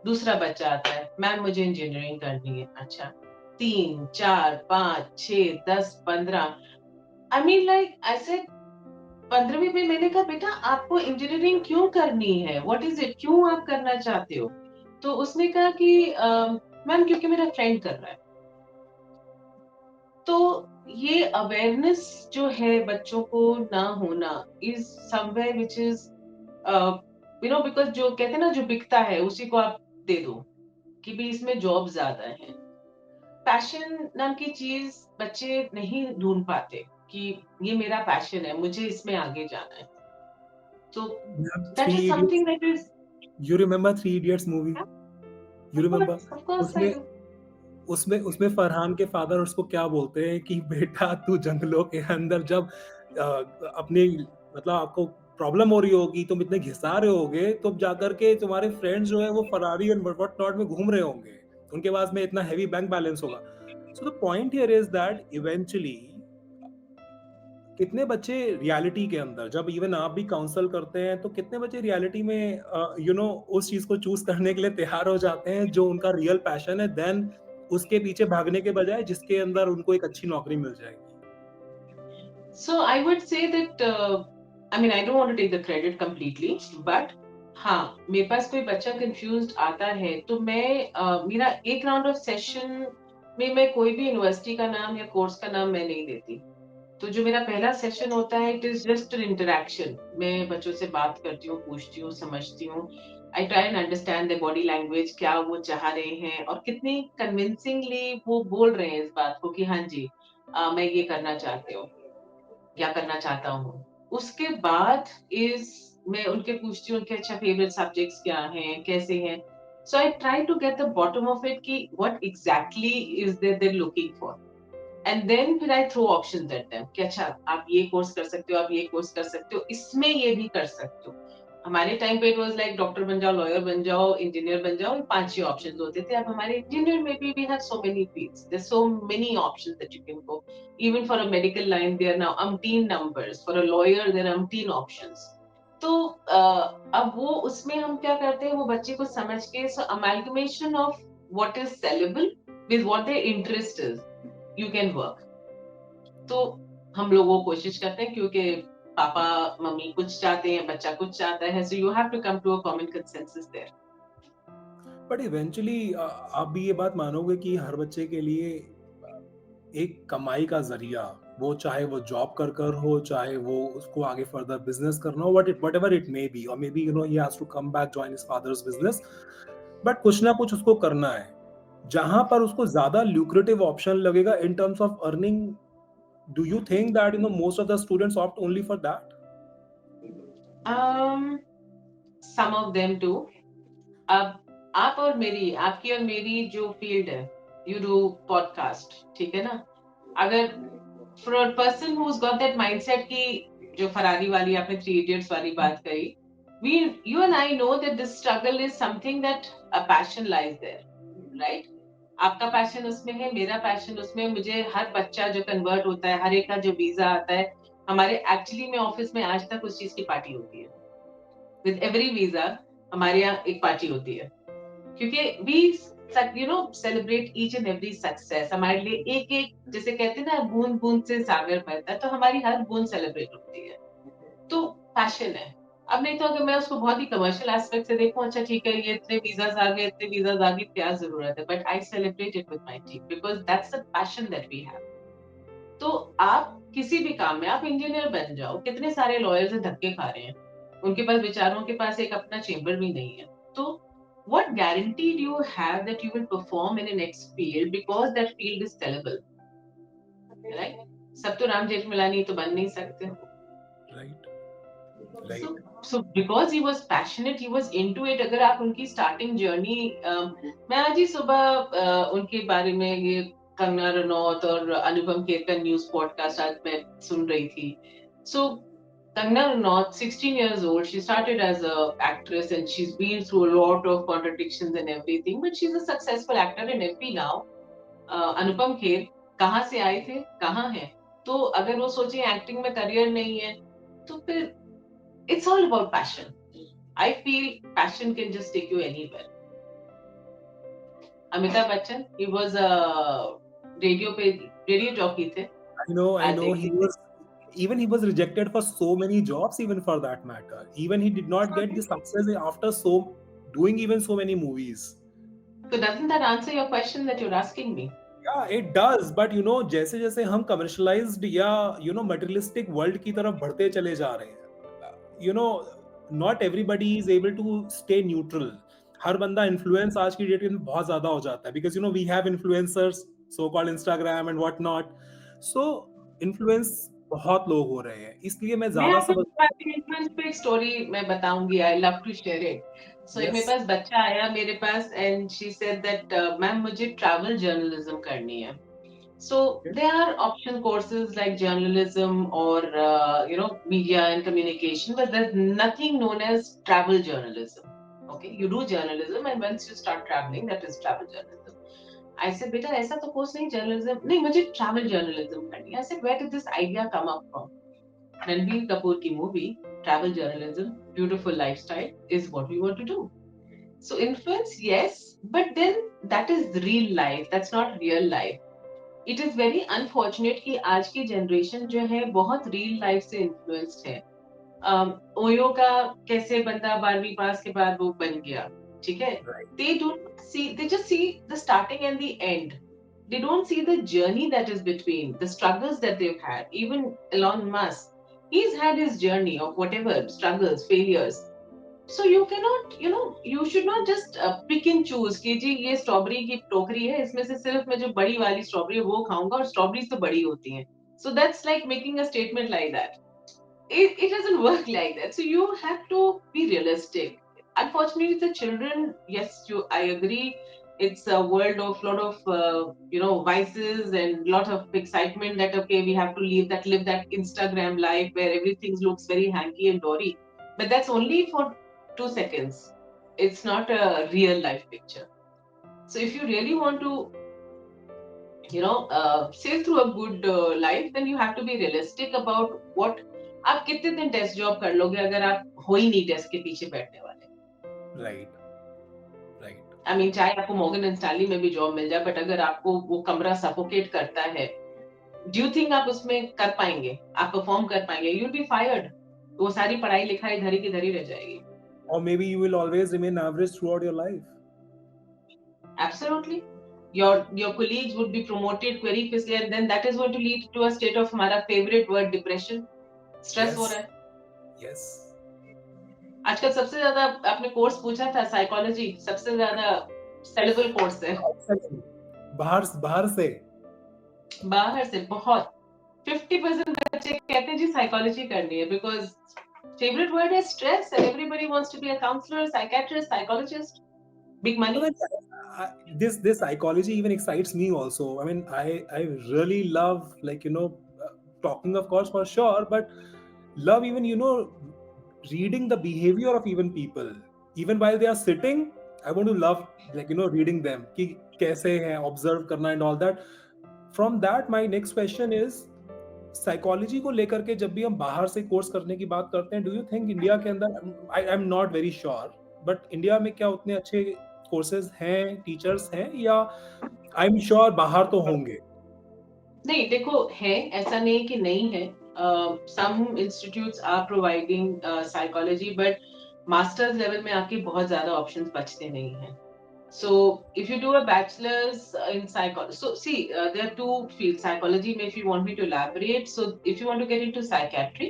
दूसरा बच्चा आता है मैम मुझे इंजीनियरिंग करनी है अच्छा 3, 4, 5, 6, 10, 15 आई मीन लाइक ऐसे 15वीं में मैंने कहा बेटा आपको इंजीनियरिंग क्यों करनी है व्हाट इज इट क्यों आप करना चाहते हो तो उसने कहा कि मैम क्योंकि मेरा फ्रेंड कर रहा है तो ये अवेयरनेस जो है बच्चों को ना होना is somewhere which is because जो कहते हैं ना जो बिकता है उसी को आप दे दो कि भी इसमें जॉब ज्यादा है पैशन नाम की चीज बच्चे नहीं ढूंढ पाते कि ये मेरा पैशन है मुझे इसमें आगे जाना है तो that three is idiots, something that is you remember three idiots movie? You remember of course I उसमें डू उसमें उसमें फरहान के फादर उसको क्या बोलते हैं कि बेटा तू जंगलों के अंदर जब अपनी मतलब आपको प्रॉब्लम हो रही होगी तुम इतने घिसा रहे होगे तब जाकर के तुम्हारे फ्रेंड्स जो है वो फरारी और व्हाट नॉट में घूम रहे होंगे उनके पास में इतना हैवी बैंक बैलेंस होगा so the point here is that eventually कितने बच्चे रियलिटी के अंदर जब इवन आप भी काउंसल करते हैं तो कितने बच्चे रियलिटी में उस चीज को चूज करने के लिए तैयार हो जाते हैं जो उनका रियल पैशन है देन उसके पीछे भागने के बजाय जिसके अंदर उनको एक अच्छी नौकरी मिल जाएगी। So I would say that I mean I don't want to take the credit completely but हाँ मेरे पास कोई बच्चा कंफ्यूज्ड आता है तो मैं मेरा एक राउंड ऑफ सेशन में मैं कोई भी यूनिवर्सिटी का नाम या कोर्स का नाम मैं नहीं देती तो जो मेरा पहला सेशन होता है it is just an interaction मैं बच्चों से बात करती हूँ पूछती हूँ समझती हूँ I try and understand the body language क्या वो चाह रहे हैं और कितनी कन्विंसिंगली वो बोल रहे हैं इस बात को कि हाँ जी मैं ये करना चाहती हूँ या करना चाहता हूँ उसके बाद इज मैं उनके पूछती हूँ कि अच्छा फेवरेट सब्जेक्ट्स क्या हैं कैसे हैं so I try to get the bottom of it कि what exactly is their looking for and then फिर I throw option at them कि अच्छा आप ये कोर्स कर सकते हो आप ये कोर्स कर सकते हो इसमें ये भी कर सकते हो हमारे टाइम पे इट वाज लाइक डॉक्टर बन जाओ लॉयर बन जाओ इंजीनियर बन जाओ 5 ही ऑप्शंस होते थे अब हमारे इंजीनियर में भी we have so many fields there so many options that you can go even for a medical line there are now umpteen numbers for a lawyer there are umpteen options तो अब वो उसमें हम क्या करते हैं वो बच्चे को समझ के सो amalgamation of what is sellable with what their interest is you can work तो हम लोगों कोशिश करते हैं क्योंकि पापा मम्मी कुछ चाहते हैं बच्चा कुछ चाहता है so you have to come to a common consensus there but eventually आप भी ये बात मानोगे कि हर बच्चे के लिए एक कमाई का जरिया वो चाहे वो जॉब कर हो चाहे वो उसको आगे फर्दर बिजनेस करना हो whatever it may be और मे be he has to come back join his father's business but कुछ ना कुछ उसको करना है जहां पर उसको ज्यादा ल्यूक्रेटिव ऑप्शन लगेगा in terms of earning do you think that most of the students opt only for that? Some of them too अब आप और मेरी आपकी और मेरी जो फील्ड है यू डू पॉडकास्ट ठीक है ना अगर for a person who has got that mindset की जो फरारी वाली आपने थ्री इडियट्स वाली बात कही we you and I know that this struggle is something that a passion lies there right आपका पैशन उसमें है मेरा पैशन उसमें मुझे हर बच्चा जो कन्वर्ट होता है हर एक का जो वीजा आता है हमारे एक्चुअली में ऑफिस में आज तक उस चीज की पार्टी होती है विद एवरी वीजा हमारे यहाँ एक पार्टी होती है क्योंकि we celebrate each and every success. हमारे लिए एक एक, जैसे कहते हैं ना, बूंद बूंद से सागर बहता है, तो हमारी हर बूंद सेलिब्रेट होती है। तो पैशन है। अब नहीं तो अगर मैं उसको बहुत ही कमर्शियल एस्पेक्ट से देखूं, अच्छा ठीक है, ये इतने वीजास आ गए, इतने वीजास आ गए, क्या जरूरत है, but I celebrate it with my team because that's the passion that we have. तो आप किसी भी काम में, आप इंजीनियर बन जाओ, कितने सारे लॉयर से धक्के खा रहे हैं, उनके पास बेचारों के पास एक अपना चेंबर भी नहीं है। तो what guarantee do you have that you will perform in the next field because that field is sellable, right? सब तो राम जेठमलानी तो बन नहीं सकते। Right, So, right. so because he was passionate, he was into it। अगर आप उनकी starting journey, मैं आज ही सुबह उनके बारे में ये कंगना रनौत और अनुपम खेर का न्यूज पॉडकास्ट आज मैं सुन रही थी। So Kangna Ranaut, 16 years old, she started as a actress and she's been through a lot of contradictions and everything, but she's a successful actor in FP now. Anupam Kher कहाँ से आए थे, कहाँ हैं? तो अगर वो सोचे एक्टिंग में करियर नहीं है, तो फिर it's all about passion. I feel passion can just take you anywhere. Amitabh Bachchan, he was a radio पे रेडियो जॉकी थे, I आज know he एक was, even he was rejected for so many jobs, even for that matter. Even he did not get the success after doing even so many movies. So doesn't that answer your question that you're asking me? Yeah, it does, but जैसे जैसे हम commercialized या materialistic world की तरफ बढ़ते चले जा रहे हैं, not everybody is able to stay neutral. हर बंदा influence आज की डेट में बहुत ज्यादा हो जाता है, because we have influencers, so called Instagram and what not. So influence बहुत लोग हो रहे हैं, इसलिए मैं मैं ज्यादा आपको समझ। इन्फ्लुएंस पे एक स्टोरी मैं बताऊंगी, I love to share it. So एक मेरे Yes. पास बच्चा आया मेरे पास and she said that ma'am मुझे ट्रैवल जर्नलिज्म करनी है। So Okay. there are option courses like journalism or media and communication, but there's nothing known as travel journalism. Okay, you do journalism and once you start traveling, that is travel journalism. I said, बेटा ऐसा तो course नहीं, journalism नहीं, मुझे travel journalism करनी है। I said, where did this idea come up from? Ranbir Kapoor ki movie, travel journalism, beautiful lifestyle is what we want to do. So influence, yes, but then that is real life. That's not real life. It is very unfortunate कि आज की generation जो है बहुत real life से influenced है। OYO का कैसे बंदा 12वीं पास के बाद वो बन गया, ठीक है? Right. They just see the starting and the end. They don't see the journey that is between, the struggles that they've had. Even Elon Musk, he's had his journey of whatever struggles, failures. So you cannot, you should not just pick and choose कि जी ये strawberry की टोकरी है, इसमें से सिर्फ मैं जो बड़ी वाली स्ट्रॉबेरी है वो खाऊंगा, और स्ट्रॉबेरीज तो बड़ी होती हैं। So that's like making a statement like that. It doesn't work like that. So you have to be realistic. Unfortunately, the children, yes, I agree. It's a world of lot of vices and lot of excitement that okay, we have to live that Instagram life where everything looks very hanky and dory. But that's only for 2 seconds. It's not a real life picture. So if you really want to sail through a good life, then you have to be realistic about what आप कितने दिन desk job कर लोगे अगर आप हो ही नहीं desk के पीछे बैठने वाले। Right. Right. आई मीन चाहे आपको मॉर्गन एंड स्टैनली में भी जॉब मिल जाए, बट अगर आपको वो कमरा सफोकेट करता है, डू यू थिंक आप उसमें कर पाएंगे, आप परफॉर्म कर पाएंगे? You will be fired. वो सारी पढ़ाई लिखाई धरी की धरी रह जाएगी। Or maybe you will always remain average throughout your life. Absolutely. Your colleagues would be promoted query quickly, and then that is going to lead to a state of हमारा favorite word depression, stress हो Yes. रहा है। Yes. आजकल सबसे ज्यादा आपने course पूछा था साइकोलॉजी, सबसे ज्यादा सेलेबल कोर्स है बाहर बाहर से। बाहर से। बहुत 50% बच्चे कहते हैं जी साइकोलॉजी करनी है बिकॉज फेवरेट वर्ड है stress and everybody wants to be a counsellor, psychiatrist, psychologist, big But money. then, this psychology even excites me also. I mean, I really love, like, talking, of course, for sure, but love even, reading the behavior of even people, even while they are sitting. I want to love, like, reading them कि कैसे हैं, observe करना and all that. From that, my next question is, psychology को लेकर के जब भी हम बाहर से कोर्स करने की बात करते हैं, डू यू थिंक इंडिया के अंदर, I am not very sure, but India में क्या उतने अच्छे कोर्सेज़ हैं, टीचर्स हैं या आई एम श्योर बाहर तो होंगे? नहीं, देखो है, ऐसा नहीं कि नहीं है। Some institutes are providing psychology but masters level में आपके बहुत ज़्यादा ऑप्शंस बचते नहीं हैं। So if you do a bachelor's in psychology, so see, there are two fields, psychology. If you want me to elaborate, so if you want to get into psychiatry,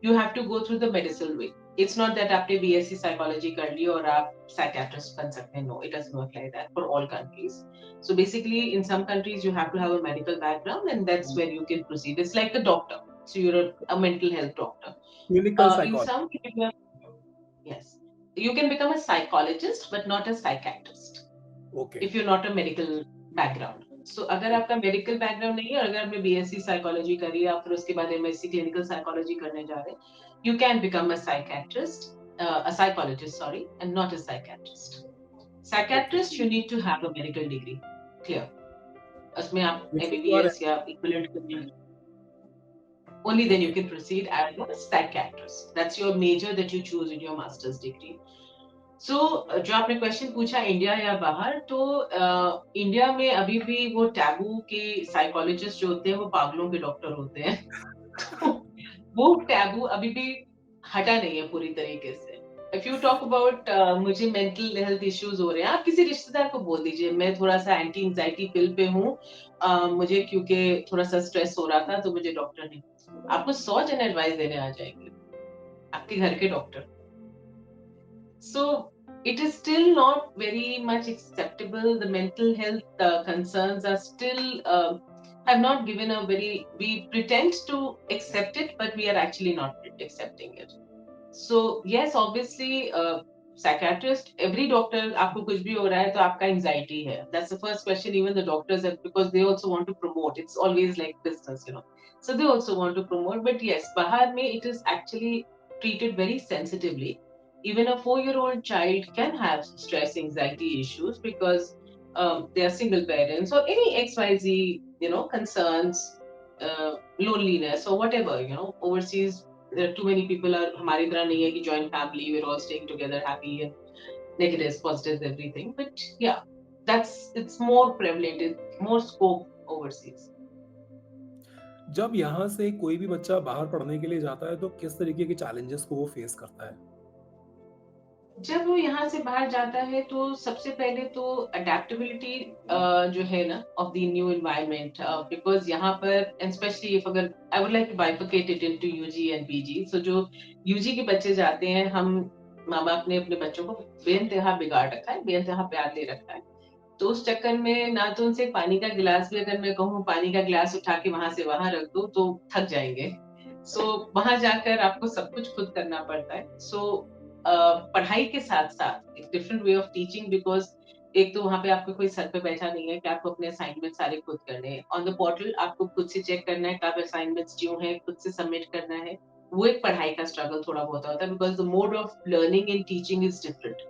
you have to go through the medical way. It's not that आपने BSc psychology कर ली और आप psychiatrist बन सकते हैं. No, it doesn't work like that for all countries. So basically, in some countries, you have to have a medical background, and that's where you can proceed. It's like a doctor. So you're a mental health doctor. Clinical In psychology, some, yes, you can become a psychologist, but not a psychiatrist. Okay, if you not a medical background. So अगर आपका medical background नहीं है और अगर आपने BSc psychology करी है और फिर उसके बाद एमएससी क्लिनिकल साइकोलॉजी करने जा रहे हैं, you can become a psychiatrist, a psychologist, sorry, and not a psychiatrist. Okay. Psychiatrist, you need to have a medical degree. Clear. उसमें आप इफ यू आर एमबीबीएस या इक्विवेलेंट करनी, only then you okay, can proceed as a psychiatrist. That's your major that you choose in your master's degree. सो जो आपने question पूछा India या बाहर, तो इंडिया में अभी भी वो टैबू के साइकोलॉजिस्ट जो होते हैं वो पागलों के डॉक्टर होते हैं। तो वो टैबू अभी भी हटा नहीं है पूरी तरीके से। इफ यू टॉक अबाउट मुझे मेंटल हेल्थ इश्यूज हो रहे हैं, आप किसी रिश्तेदार को बोल दीजिए मैं थोड़ा सा एंटी एंजाइटी पिल पे हूँ, मुझे क्योंकि थोड़ा सा स्ट्रेस हो रहा था तो मुझे डॉक्टर नहीं, आपको 100 जन एडवाइस देने आ जाएंगे, आपके घर के doctor. So it is still not very much acceptable. The mental health concerns are still have not given a very. We pretend to accept it, but we are actually not accepting it. So yes, obviously, psychiatrist, every doctor, आपको कुछ भी हो रहा है तो आपका anxiety है. That's the first question. Even the doctors, have, because they also want to promote. It's always like business, you know. So they also want to promote. But yes, बाहर में it is actually treated very sensitively. Even a 4-year-old child can have stress, anxiety issues because they are single parents or any XYZ, you know, concerns, loneliness or whatever, you know, overseas there are too many people are हमारी तरह नहीं है कि joint family, we're all staying together happy and negatives positives everything, but yeah, that's it's more prevalent, it's more scope overseas. जब यहाँ से कोई भी बच्चा बाहर पढ़ने के लिए जाता है तो किस तरीके के चैलेंजेस को वो फेस करता है? जब वो यहाँ से बाहर जाता है तो सबसे पहले तो अडेप्टेबिलिटी जो है ना of the new environment, because यहाँ पर एंड स्पेशली इफ अगर I would like to bifurcate it into UG and PG, so जो यूजी के बच्चे जाते हैं, हम माँ बाप ने अपने बच्चों को बेइंतहा बिगाड़ रखा है, बेइंतहा प्यार दे रखा है, तो उस चक्कर में ना तो उनसे पानी का गिलास भी अगर मैं कहूँ पानी का गिलास उठा के वहां से वहां रख दो तो थक जाएंगे। सो वहां जाकर आपको सब कुछ खुद करना पड़ता है। सो पढ़ाई के साथ साथ एक different way of teaching, because एक तो वहां पे आपको कोई सर पे बैठा नहीं है कि आपको अपने असाइनमेंट सारे खुद करने हैं, ऑन द पोर्टल आपको खुद से चेक करना है कब असाइनमेंट्स ड्यू है, खुद से सबमिट करना है। वो एक पढ़ाई का स्ट्रगल थोड़ा बहुत होता है, because the mode of learning in teaching is different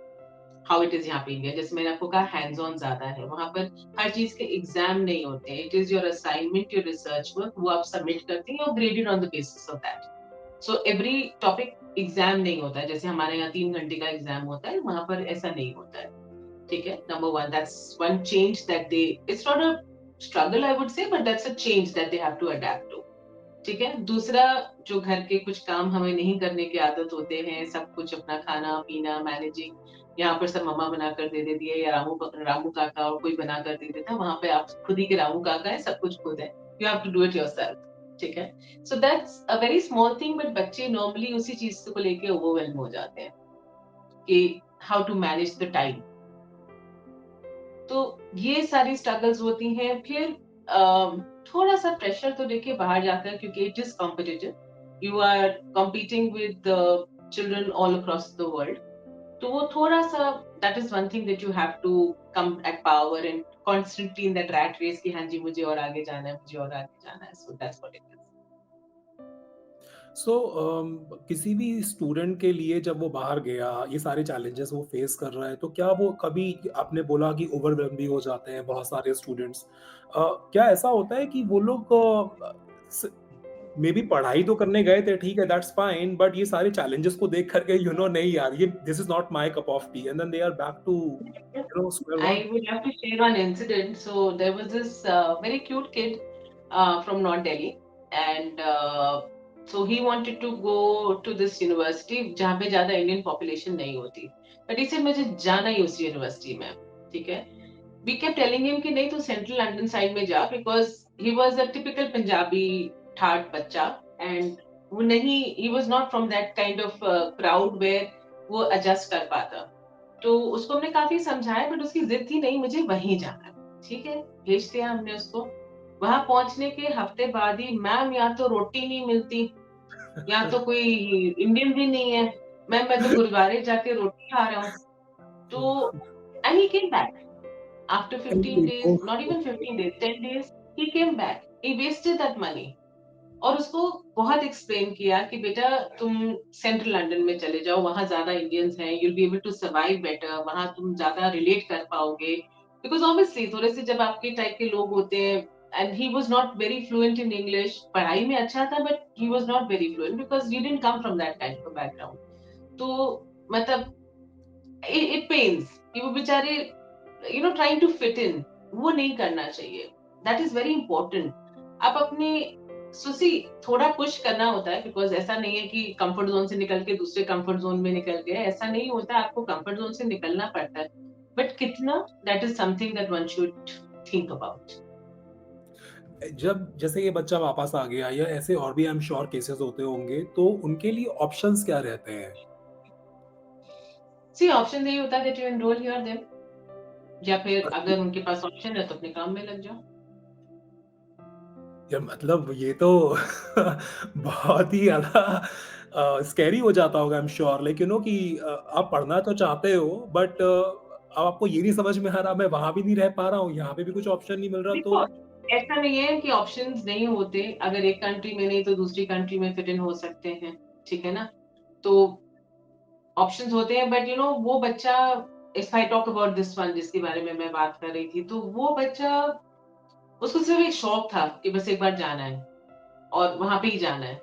how it is यहाँ पे इंडिया। जैसे मैंने आपको कहा हैंड्स ऑन ज्यादा है, वहां पर हर चीज के एग्जाम नहीं होते हैं, it is your assignment, your research work, वो आप सबमिट करते हैं और graded on the basis of that. So every topic exam नहीं होता है, जैसे हमारे यहाँ 3 घंटे का एग्जाम होता है, वहां पर ऐसा नहीं होता है। ठीक है, number one, that's one change that they, it's not a struggle I would say, but that's a change that they have to adapt to. ठीक है, दूसरा, जो घर के कुछ काम हमें नहीं करने की आदत होते हैं, सब कुछ अपना खाना पीना मैनेजिंग, यहाँ पर सब मम्मा बना कर दे देती है या रामू रामू काका और कोई बना कर दे देता है, वहां पे आप खुद ही के रामू काका है, सब कुछ खुद है, you have to do it yourself. ठीक है, so that's a very small thing, but बच्चे नॉर्मली उसी चीज को लेके ओवरवेल्म हो जाते हैं कि how to manage the time. तो ये सारी स्ट्रगल्स होती हैं। फिर थोड़ा सा प्रेशर तो देखिए बाहर जाकर, क्योंकि it is competitive, you are competing with children all across the world, तो वो थोड़ा सा, that is one thing that you have to come at power and constantly in that rat race कि हाँ जी मुझे और आगे जाना है, मुझे और आगे जाना है, so that's what it is. So किसी भी स्टूडेंट के लिए जब वो बाहर गया, ये सारे चैलेंजेस वो फेस कर रहा है, तो क्या वो कभी आपने बोला कि ओवरवेल्म भी हो जाते हैं बहुत सारे स्टूडेंट्स। क्या ऐसा होता है कि वो लोग मे बी पढ़ाई तो करने गए थे, ठीक है, दैट्स फाइन, बट ये सारे चैलेंजेस को देख कर के नहीं यार, ये this is not my cup of tea, and then they are back to square one. I would love to share one incident. So there was this very cute kid from North Delhi, and so he wanted to go to this university जहाँ पे ज़्यादा Indian population नहीं होती. But he said मुझे जाना ही उस university में, ठीक है? We kept telling him कि नहीं तू Central London side में जा, because he was a typical Punjabi ठाट बच्चा, and वो नहीं, he was not from that kind of crowd where वो adjust कर पाता. तो उसको हमने काफ़ी समझाया, बट उसकी ज़िद थी नहीं मुझे वहीं जाना है, ठीक है? भेज दिया हमने उसको। वहाँ पहुँचने के हफ्ते बाद ही, मैम यहाँ तो रोटी नहीं मिलती, यहाँ तो कोई इंडियन भी नहीं है। मैम मैं तो गुरुद्वारे जाके रोटी खा रहा हूँ। तो and he came back after 15 days, not even 15 days, 10 days, he came back. He wasted that money. और उसको बहुत एक्सप्लेन किया कि बेटा तुम सेंट्रल लंदन में चले जाओ, वहाँ ज़्यादा इंडियंस हैं, you will be able to survive better, वहाँ तुम ज़्यादा रिलेट कर पाओगे। बिकॉज़ ऑब्वियसली थोड़े से जब आपके टाइप के लोग होते हैं, and he was not very fluent in English, पढ़ाई में अच्छा था but he was not very fluent because he didn't come from that kind of background. तो मतलब इट पेन्स कि वो बेचारे ट्राइंग टू फिट इन, वो नहीं करना चाहिए। That is very important. आप अपने सुसी थोड़ा पुश करना होता है, बिकॉज ऐसा नहीं है कि कंफर्ट जोन से निकल के दूसरे कंफर्ट जोन में निकल गए, ऐसा नहीं होता, आपको कंफर्ट जोन से निकलना पड़ता है, बट कितना, that is something that one should think about. जब जैसे ये बच्चा वापस आ गया या ऐसे और भी आई एम श्योर केसेस होते होंगे, तो उनके लिए ऑप्शंस क्या रहते हैं? सी ऑप्शन यही होता है that you enrol hear them, या फिर अगर उनके पास ऑप्शन है तो अपने काम में लग जाओ। यार मतलब ये तो बहुत ही ज़्यादा स्कैरी हो जाता होगा आई एम श्योर, लाइक कि आप पढ़ना तो चाहते हो, बट अब आपको ये नहीं समझ में आ रहा, मैं वहाँ भी नहीं रह पा रहा हूँ, यहाँ पे भी कुछ ऑप्शन नहीं मिल रहा, तो देखो, ऐसा नहीं है कि ऑप्शंस नहीं होते, अगर एक कंट्री में नहीं तो दूसरी कंट्री में फिट इन हो सकते हैं, ठीक है ना? तो ऑप्शंस होते हैं, बट वो बच्चा, if I talk about this one जिसके बारे में मैं बात कर रही थी, तो वो बच्चा, उसको सिर्फ एक शौक था कि बस एक बार जाना है और वहाँ पे ही जाना है।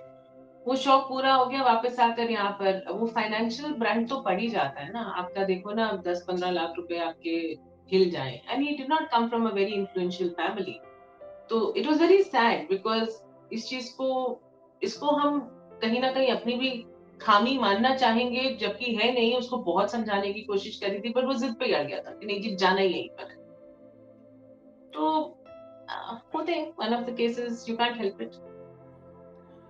वो शौक पूरा हो गया, वापस आकर यहाँ पर वो फाइनेंशियल ब्रंट तो पड़ ही जाता है ना, आपका देखो ना 10-15 लाख रुपए आपके हिल जाएँ, and he did not come from a very influential family. तो it was very sad because इस चीज़ को, इसको हम कहीं न कहीं अपनी भी खामी मानना चाहेंगे, जबकि है नहीं, उसको बहुत समझाने की कोशिश करी थी, पर वो ज़िद पे अड़ गया था कि नहीं जी, जाना ही यहीं पर है। तो होते हैं, one of the cases, you can't help it,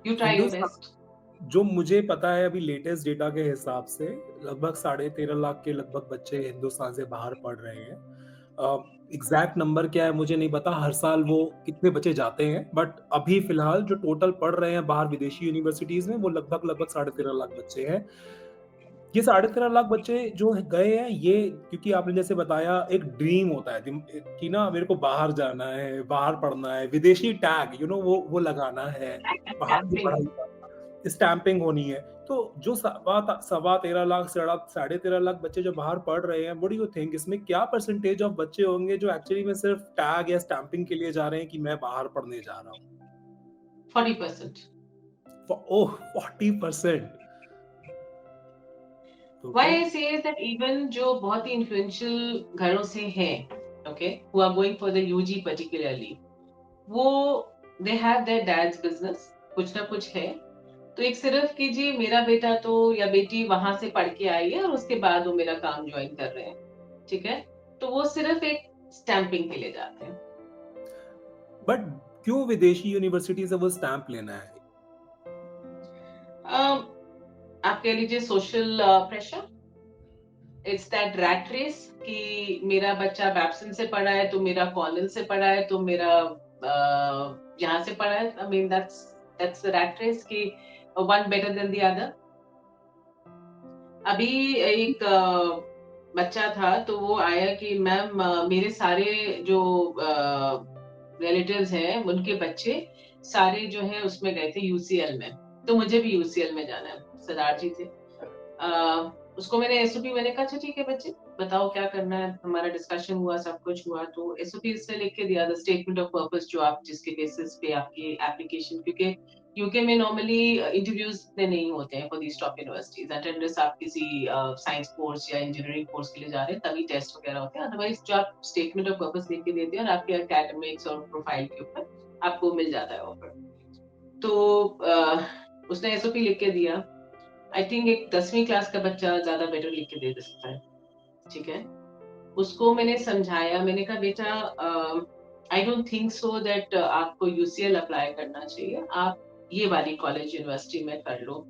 you try your Hindustan, best. जो मुझे पता है अभी लेटेस्ट डेटा के हिसाब से, लगभग 13.5 लाख के लगभग बच्चे हिंदुस्तान से बाहर पढ़ रहे हैं। एग्जैक्ट नंबर क्या है मुझे नहीं पता, हर साल वो कितने बच्चे जाते हैं, बट अभी फिलहाल जो टोटल पढ़ रहे हैं बाहर विदेशी यूनिवर्सिटीज में, वो लगभग लगभग 13.5 लाख बच्चे हैं। ये 13.5 लाख बच्चे जो गए हैं, ये क्योंकि आपने जैसे बताया एक ड्रीम होता है कि ना मेरे को बाहर जाना है, बाहर पढ़ना है, विदेशी टैग वो लगाना है, बाहर की स्टैम्पिंग। पढ़ाई का स्टैंपिंग होनी है। तो जो सवा सवा 13 लाख, 13.5 लाख बच्चे जो बाहर पढ़ रहे हैं, व्हाट डू यू थिंक इसमें क्या परसेंटेज ऑफ बच्चे होंगे जो एक्चुअली में सिर्फ टैग या स्टैंपिंग के लिए जा रहे हैं कि मैं बाहर पढ़ने जा रहा हूँ? 40%। ओह, 40%। Why okay. आई से इज दैट इवन जो बहुत ही इन्फ्लुएंशियल घरों से हैं, okay, who are going for the UG particularly, वो they have their dad's business, कुछ ना कुछ है। तो एक सिर्फ कि जी मेरा बेटा तो या बेटी वहां से पढ़ के आई है और उसके बाद वो मेरा काम ज्वाइन कर रहे हैं, ठीक है? तो वो सिर्फ एक स्टैंपिंग के लिए जाते हैं। बट क्यों विदेशी यूनिवर्सिटी से वो स्टैंप लेना है? अम, आप कह लीजिए social pressure, it's that rat race कि मेरा बच्चा बैप्सन से पढ़ा है तो मेरा कॉर्नेल से पढ़ा है तो मेरा यहाँ से पढ़ा है, I mean that's the rat race कि one better than the other. अभी एक बच्चा था तो वो आया कि मैम मेरे सारे जो रिलेटिव्स हैं उनके बच्चे सारे जो है उसमें गए थे यूसीएल में, तो मुझे भी यूसीएल में जाना है, सरदार जी थे। उसको मैंने एसओपी, मैंने कहा अच्छा ठीक है बच्चे बताओ क्या करना है, हमारा डिस्कशन हुआ, सब कुछ हुआ, तो एसओपी इसने लिख के दिया, द स्टेटमेंट ऑफ पर्पस, जो आप जिसके बेसिस पे आपकी एप्लीकेशन, क्योंकि यूके में नॉर्मली इंटरव्यूज इतने नहीं होते हैं for these top universities, attendance आप किसी साइंस कोर्स या इंजीनियरिंग कोर्स के लिए जा रहे हैं तभी टेस्ट वगैरह होते हैं, अदरवाइज जो आप स्टेटमेंट ऑफ पर्पस लिख के देते हैं और आपके एकेडमिक्स और प्रोफाइल के ऊपर आपको मिल जाता है ऑफर। तो उसने एसओपी लिख के दिया। आई थिंक एक 10वीं क्लास का बच्चा ज्यादा बेटर लिख के दे सकता है, ठीक है। उसको मैंने समझाया, मैंने कहा बेटा आई डोंट थिंक सो दैट आपको यूसीएल अप्लाई करना चाहिए, आप ये वाली कॉलेज यूनिवर्सिटी में कर लो।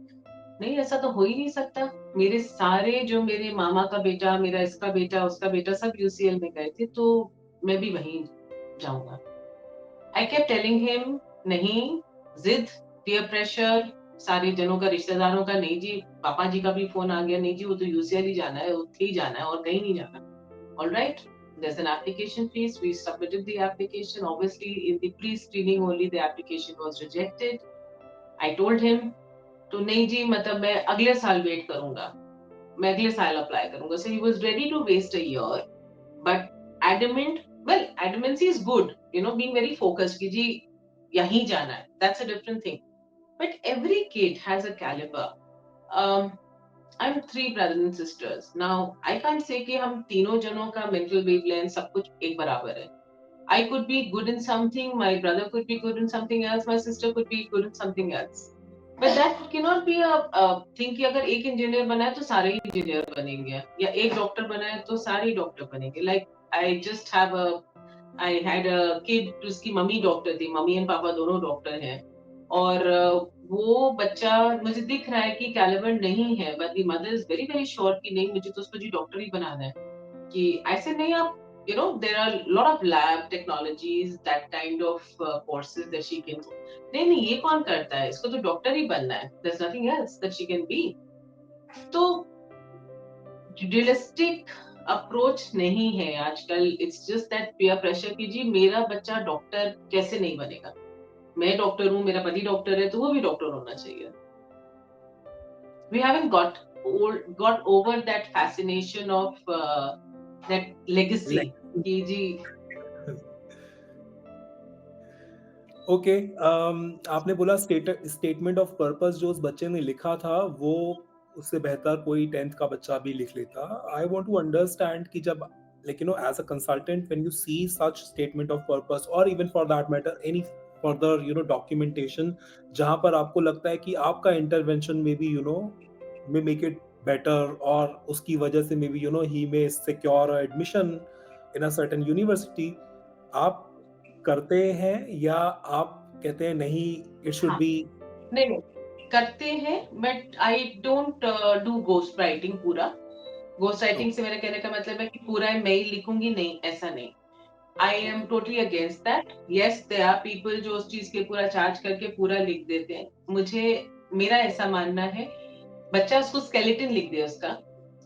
नहीं, ऐसा तो हो ही नहीं सकता, मेरे सारे जो मेरे मामा का बेटा, मेरा इसका बेटा, उसका बेटा सब यूसीएल में गए थे, तो मैं भी वहीं जाऊंगा। आई केप्ट टेलिंग हिम नहीं, जिद, पीयर प्रेशर, सारे जनों का, रिश्तेदारों का, नहीं जी, पापा जी का भी फोन आ गया, नहीं जी वो तो यूसीएल ही जाना है, उत्थे ही जाना है और कहीं नहीं जाना। All right, there's an application fees. We submitted the application. Obviously, in the pre-screening only, the application was rejected. I told him तो नहीं जी, मतलब मैं अगले साल वेट करूंगा, मैं अगले साल अप्लाई करूंगा। So he was ready to waste a year, but adamant. Well, adamancy is good, you know, being very focused कि जी यहीं जाना है. That's a different thing. But every kid has a caliber. Um, I'm three brothers and sisters. Now, I can't say कि हम तीनों जनों का mental wavelength सब कुछ एक बराबर है. I could be good in something, my brother could be good in something else, my sister could be good in something else. But that cannot be a thing कि अगर एक इंजीनियर बना है तो सारे ही इंजीनियर बनेंगे, या एक डॉक्टर बना है तो सारे ही डॉक्टर बनेंगे. Like I had a kid जिसकी मम्मी डॉक्टर थी, मम्मी एंड पापा दोनों डॉक्टर हैं, और वो बच्चा मुझे दिख रहा है कि कैलिबर नहीं है, but the mother is very very sure कि नहीं, मुझे तो उसको जी डॉक्टर ही बनाना है। कि ऐसे नहीं, आप you know there are lot of lab technologies, that kind of courses that she can do. नहीं नहीं, ये कौन करता है, इसको तो डॉक्टर ही बनना है, there's nothing else that she can be. तो रियलिस्टिक अप्रोच नहीं है आजकल, it's just that peer pressure कि जी मेरा बच्चा डॉक्टर कैसे नहीं बनेगा, मैं डॉक्टर हूँ, मेरा पति डॉक्टर है तो वो भी डॉक्टर होना चाहिए। We haven't got over that fascination of that legacy Like, कि जी ओके, आपने बोला स्टेटमेंट ऑफ पर्पस जो उस बच्चे ने लिखा था वो उससे बेहतर कोई 10th का बच्चा भी लिख लेता। आई वांट टू अंडरस्टैंड कि जब like as a consultant when you see such statement of purpose और even for that matter any further documentation जहां पर आपको लगता है कि आपका इंटरवेंशन में भी मे मेक इट बेटर और उसकी वजह से मे be he may secure admission in a certain university, आप करते हैं या आप कहते हैं नहीं, इट शुड हाँ, बी? नहीं नहीं करते हैं, but I don't do ghost writing पूरा। गोस्ट राइटिंग से मेरा कहने का मतलब है कि पूरा मैं ही लिखूंगी, नहीं, ऐसा नहीं। I am totally against that. Yes, there are people जो उस चीज के पूरा चार्ज करके पूरा लिख देते हैं। मुझे, मेरा ऐसा मानना है, बच्चा उसको स्केलेटन लिख दे उसका,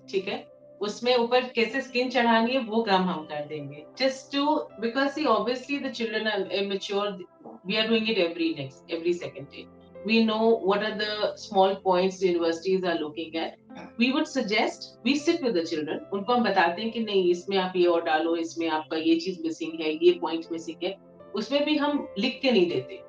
ठीक है, उसमें ऊपर कैसे स्किन चढ़ानी है वो काम हम कर देंगे, just to, because see obviously the children are immature, we are doing it every second day. We know what are the small points the universities are looking at. We would suggest we sit with the children, उनको हम बताते हैं कि नहीं इसमें आप ये और डालो, इसमें आपका ये चीज मिसिंग है, ये पॉइंट मिसिंग है। उसमें भी हम लिख के नहीं देते,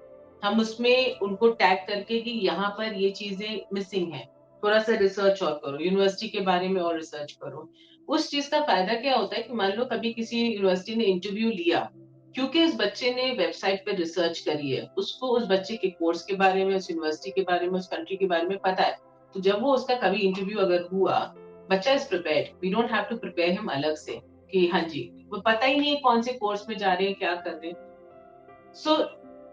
हम उसमें उनको टैग करके कि यहाँ पर ये चीजें मिसिंग है, थोड़ा सा रिसर्च और करो, यूनिवर्सिटी के बारे में और रिसर्च करो। उस चीज का फायदा क्या होता है कि मान लो कभी किसी यूनिवर्सिटी ने इंटरव्यू लिया, क्योंकि उस बच्चे ने वेबसाइट पे रिसर्च करी है, उसको उस बच्चे के कोर्स के बारे में, उस यूनिवर्सिटी के बारे में, उस कंट्री के बारे में पता है, तो जब वो उसका कभी इंटरव्यू अगर हुआ, बच्चा is prepared, we don't have to prepare him अलग से कि हाँ जी, वो पता ही नहीं है कौन से कोर्स में जा रहे हैं, क्या कर रहे हैं। सो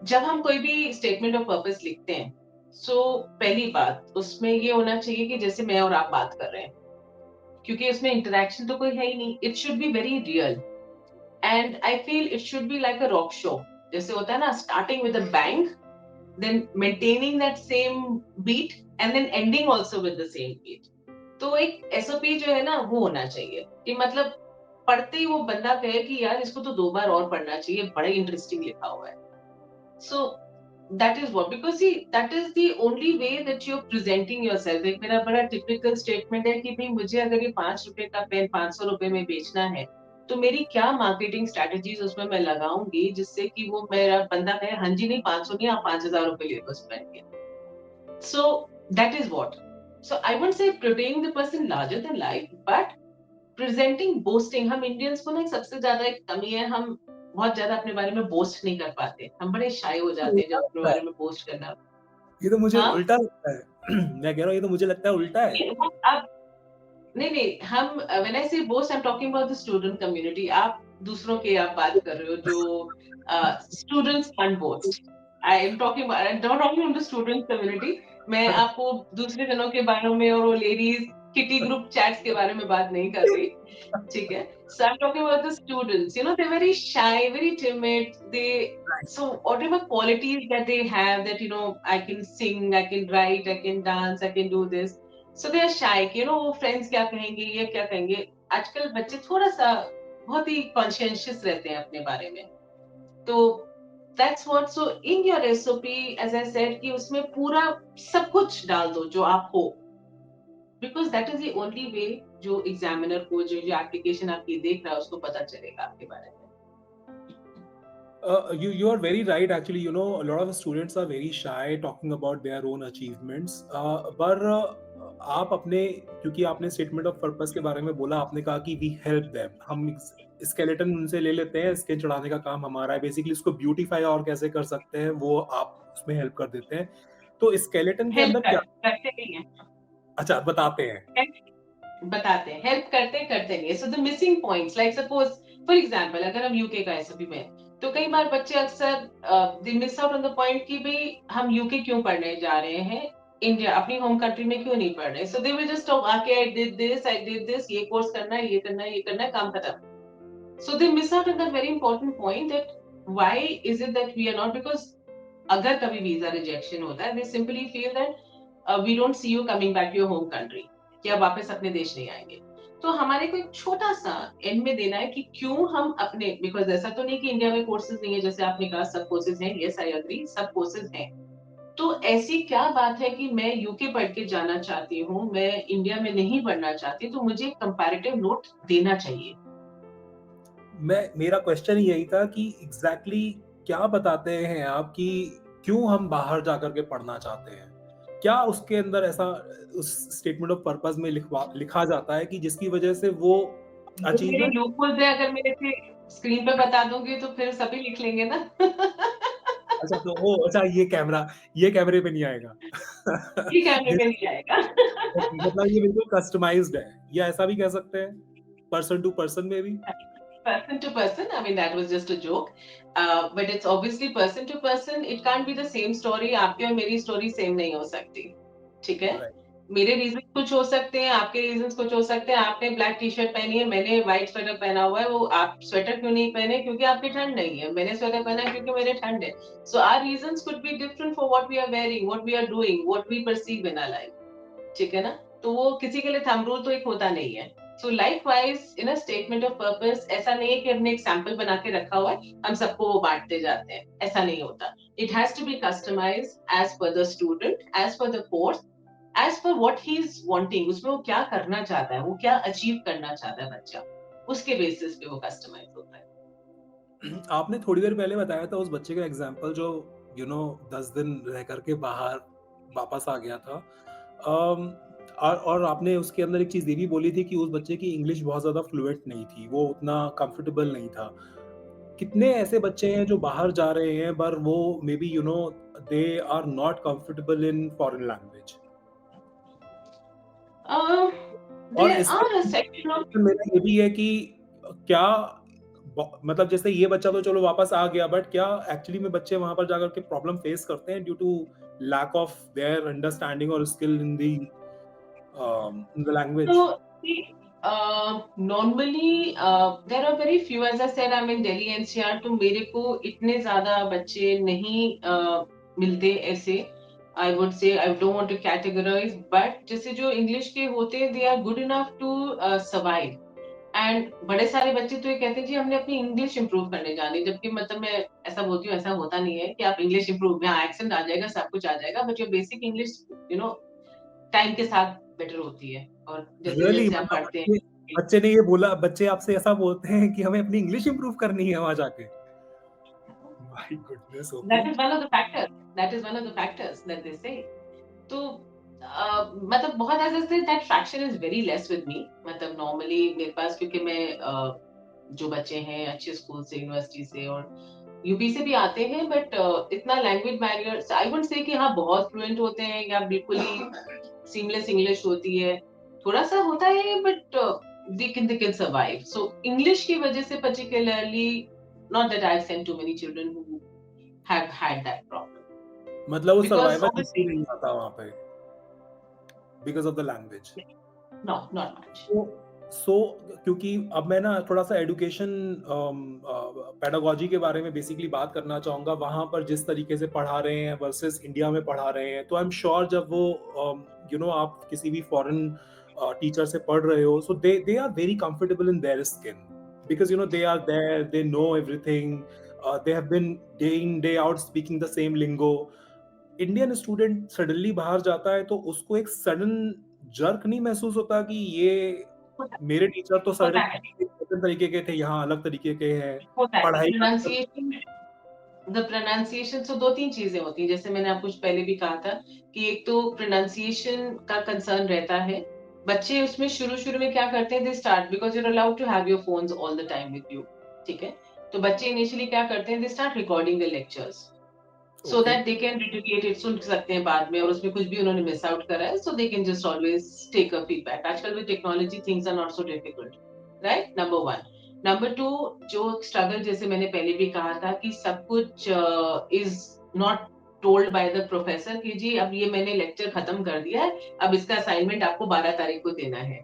जब हम कोई भी स्टेटमेंट ऑफ पर्पस लिखते हैं, पहली बात उसमें ये होना चाहिए कि जैसे मैं और आप बात कर रहे हैं, क्योंकि उसमें इंटरेक्शन तो कोई है ही नहीं, it should be very real, and I feel it should be like a rock show, जैसे होता है ना, starting with a bang, then maintaining that same beat, and then ending also with the same beat. तो एक SOP जो है ना वो होना चाहिए कि मतलब पढ़ते ही वो बंदा कहे कि यार इसको तो 2 बार और पढ़ना चाहिए, बड़ा इंटरेस्टिंग लिखा हुआ है। So that is what, because see that is the only way that you're presenting yourself. एक मेरा बड़ा typical statement है कि भाई मुझे अगर ये ₹5 का पेन ₹500 में बेचना है तो मेरी क्या मार्केटिंग स्ट्रैटेजीज़ उसमें मैं लगाऊँगी जिससे कि वो मेरा बंदा कहे, "हाँ जी, नहीं 500 नहीं, आप ₹5000 ले लो इस ब्रांड के।" So that is what. So I won't say portraying the person larger than life, but presenting boasting हम इंडियंस को ना एक सबसे ज़्यादा एक कमी है, हम बहुत ज़्यादा अपने बारे में बोस्ट नहीं कर पाते। हम बड़े शाय हो तो जाते हैं उल्टा जब अपने लगता है, बारे में बोस्ट करना। ये तो मुझे हाँ? उल्टा लगता है। मैं कह रहा हूँ ये तो मुझे लगता है उल्टा है। ये वो आप नहीं, नहीं, हम व्हेन आई से boast I am talking about the student community. आप दूसरों की आप बात कर रहे हो जो students can't boast. I am talking I am not talking on the student community. मैं आपको दूसरे जनों के बारे में और वो लेडीज़ किटी ग्रुप चैट्स के बारे में बात नहीं कर रही। ठीक है? So I'm talking about the students. You know, they're very shy, very timid. So whatever qualities that they have, that I can sing, I can write, I can dance, I can do this. So they are shy. कि वो friends क्या कहेंगे, ये क्या कहेंगे. आजकल बच्चे थोड़ा सा बहुत ही conscientious रहते हैं अपने बारे में. तो that's what. So in your SOP, as I said, कि उसमें पूरा सब कुछ डाल दो जो आप हो. Because that is the only way जो एग्ज़ामिनर को जो एप्लीकेशन आपकी देख रहा है उसको पता चलेगा आपके बारे में। You are very right. Actually, a lot of students are very shy talking about their own achievements. पर आप अपने क्योंकि आपने स्टेटमेंट ऑफ पर्पस के बारे में बोला, आपने कहा कि वी हेल्प देम, हम स्केलेटन उनसे ले लेते हैं, स्केच चढ़ाने का काम हमारा है। बेसिकली उसको ब्यूटीफाई और कैसे कर सकते हैं वो आप उसमें हेल्प कर देते हैं। तो स्केलेटन के हेल्प अंदर क्या? करते नहीं हैं, अच्छा, बताते हैं। हेल्प बताते हैं, हेल्प करते नहीं है। So the missing points like suppose for example अगर हम यूके का एसओपी में तो कई बार बच्चे अक्सर they miss out on the point कि भई हम यूके क्यों पढ़ने जा रहे हैं, इंडिया अपनी होम कंट्री में क्यों नहीं पढ़ रहे? सो दे विल जस्ट टॉक आके आई डिड दिस, ये कोर्स करना है, ये करना है, ये करना है, काम खत्म। So they miss out on that very important point that why is it that we are not because अगर कभी वीजा रिजेक्शन होता है they simply feel that we don't see you coming back to your home country कि आप वापस अपने देश नहीं आएंगे। तो हमारे को एक छोटा सा एंड में देना है कि क्यों हम अपने बिकॉज ऐसा तो नहीं कि इंडिया में कोर्सेज नहीं है जैसे आपने कहा सब कोर्सेज हैं यस आई एग्री सब कोर्सेज हैं। तो ऐसी क्या बात है कि मैं यूके पढ़ के जाना चाहती हूँ मैं इंडिया में नहीं पढ़ना चाहती तो मुझे कंपैरेटिव नोट देना चाहिए। मेरा क्वेश्चन यही था कि एग्जैक्टली क्या बताते हैं आप कि क्यों हम बाहर जाकर के पढ़ना चाहते हैं? क्या उसके अंदर ऐसा उस स्टेटमेंट ऑफ पर्पस में लिखा जाता है कि जिसकी वजह से वो जो मेरे अचीवमेंट? लूपहोल्स है अगर मैं इसे स्क्रीन पे बता दूँगी तो फिर सभी लिख लेंगे ना। अच्छा, तो वो अच्छा, ये कैमरे पे नहीं आएगा। ये कैमरे में जैसे नहीं आएगा। मतलब ये बिल्कुल कस्टमाइज्ड है, या ऐसा भी कह सकते हैं? पर्सन टू पर्सन में भी? Person to person, I mean that was just a joke. But it's obviously person to person. It can't be the same story. आपकी और मेरी स्टोरी सेम नहीं हो सकती। ठीक है? राइट, मेरे रीजन कुछ हो सकते हैं, आपके रीजंस कुछ हो सकते हैं। आपने ब्लैक टी-शर्ट पहनी है, मैंने व्हाइट स्वेटर पहना हुआ है। वो आप स्वेटर क्यों नहीं पहने? क्योंकि आपकी ठंड नहीं है। मैंने स्वेटर पहना है क्योंकि मेरे ठंड है। So our reasons could be different for what we are wearing, what we are doing, what we perceive in our life. ठीक है ना? तो वो किसी के लिए थंब रूल तो एक होता नहीं है। So likewise in a statement of purpose ऐसा नहीं है कि हमने एक सैंपल बना के रखा हुआ है, हम सबको वो बाँटते जाते हैं, ऐसा नहीं होता। It has to be customised as per the student, as per the course, as per what he is wanting उसमें वो क्या करना चाहता है, वो क्या अचीव करना चाहता है बच्चा, उसके बेसिस पे वो कस्टमाइज़ होता है। आपने थोड़ी देर पहले बताया था उस बच्चे का एग्जांपल जो 10 दिन रह कर के बाहर वापस आ गया था। अम, और आपने उसके अंदर एक चीज़ ये भी बोली थी कि उस बच्चे की इंग्लिश बहुत ज़्यादा फ्लुएंट नहीं थी, वो उतना कंफर्टेबल नहीं था। कितने ऐसे बच्चे हैं जो बाहर जा रहे हैं पर वो maybe they are not comfortable in foreign language? Uh, और there इसका are a section of मेरा ये भी है कि क्या मतलब जैसे ये बच्चा तो चलो वापस आ गया, बट क्या एक्चुअली में बच्चे वहां पर जाकर के प्रॉब्लम फेस करते हैं due to lack of their understanding और skill in the language? So, see, normally there are very few. As I said, I'm in Delhi NCR, तो मेरे को इतने ज़्यादा बच्चे नहीं मिलते ऐसे। I would say I don't want to categorize, but जैसे जो इंग्लिश के होते हैं, they are good enough to survive. And बड़े सारे बच्चे तो ये कहते हैं जी हमने अपनी इंग्लिश इंप्रूव करने जानी है जबकि मतलब मैं ऐसा बोलती हूँ ऐसा होता नहीं है कि आप इंग्लिश इंप्रूव यहाँ एक्सेंट आ जाएगा सब कुछ आ जाएगा but your basic English time के साथ बेटर होती है और जैसे रियली जैसे आप मतलब पढ़ते ये हैं। बच्चे ने ये बोला, बच्चे आपसे ऐसा बोलते हैं कि हमें अपनी इंग्लिश इंप्रूव करनी है वहाँ जाके? My goodness! Okay. That is one of the factors, that is one of the factors that they से। तो मतलब बहुत ऐसा say that fraction is very less with me. मतलब नॉर्मली मेरे पास, क्योंकि मैं जो बच्चे हैं अच्छे स्कूल से, यूनिवर्सिटी से और यूपी से भी आते हैं, बट इतना लैंग्वेज बैरियर आई वुडंट से कि हाँ बहुत फ्लुएंट होते हैं या बिल्कुल ही सीमलेस इंग्लिश होती है। थोड़ा-सा होता है, but they can survive. So English की वजह से particularly, not that I have seen too many children who have had that problem, मतलब वो बिकॉज़ सर्वाइवल इश्यू ऑब्वियसली नहीं आता वहाँ पे because of the language. No, not much. तो सो क्योंकि अब मैं ना थोड़ा-सा एजुकेशन पेडागॉजी के बारे में बेसिकली बात करना चाहूँगा, वहाँ पर जिस तरीके से पढ़ा रहे हैं वर्सेस इंडिया में पढ़ा रहे हैं, तो आई एम श्योर जब वो आप किसी भी फॉरेन टीचर से पढ़ रहे हो, so they are very comfortable in their skin because they are there, they know everything, they have been day in day out speaking the same lingo. Indian student suddenly बाहर जाता है तो उसको एक सडन जर्क नहीं महसूस होता कि ये होता मेरे टीचर तो होता सर्टेन है, सर्टेन तरीके के थे, यहाँ अलग तरीके के हैं, होता है। पढ़ाई का प्रोनाउंसिएशन से 2-3 चीज़ें होती हैं। जैसे मैंने आपको पहले भी कहा था कि एक तो प्रोनाउंसिएशन का कंसर्न रहता है। बच्चे उसमें शुरू-शुरू में क्या करते हैं, they start because you are allowed to have your phones all the time with you, ठीक है? तो बच्चे इनिशियली क्या करते हैं, they start recording the lectures so okay. That they can retreat it, सुन सकते हैं बाद में, और उसमें कुछ भी उन्होंने मिस आउट करा है, so they can just always take a feedback. आजकल with technology things are not so difficult, right? Number 1। Number 2, जो स्ट्रगल जैसे मैंने पहले भी कहा था कि सब कुछ is not told by the professor कि जी अब ये मैंने लेक्चर खत्म कर दिया है, अब इसका असाइनमेंट आपको 12 तारीख को देना है।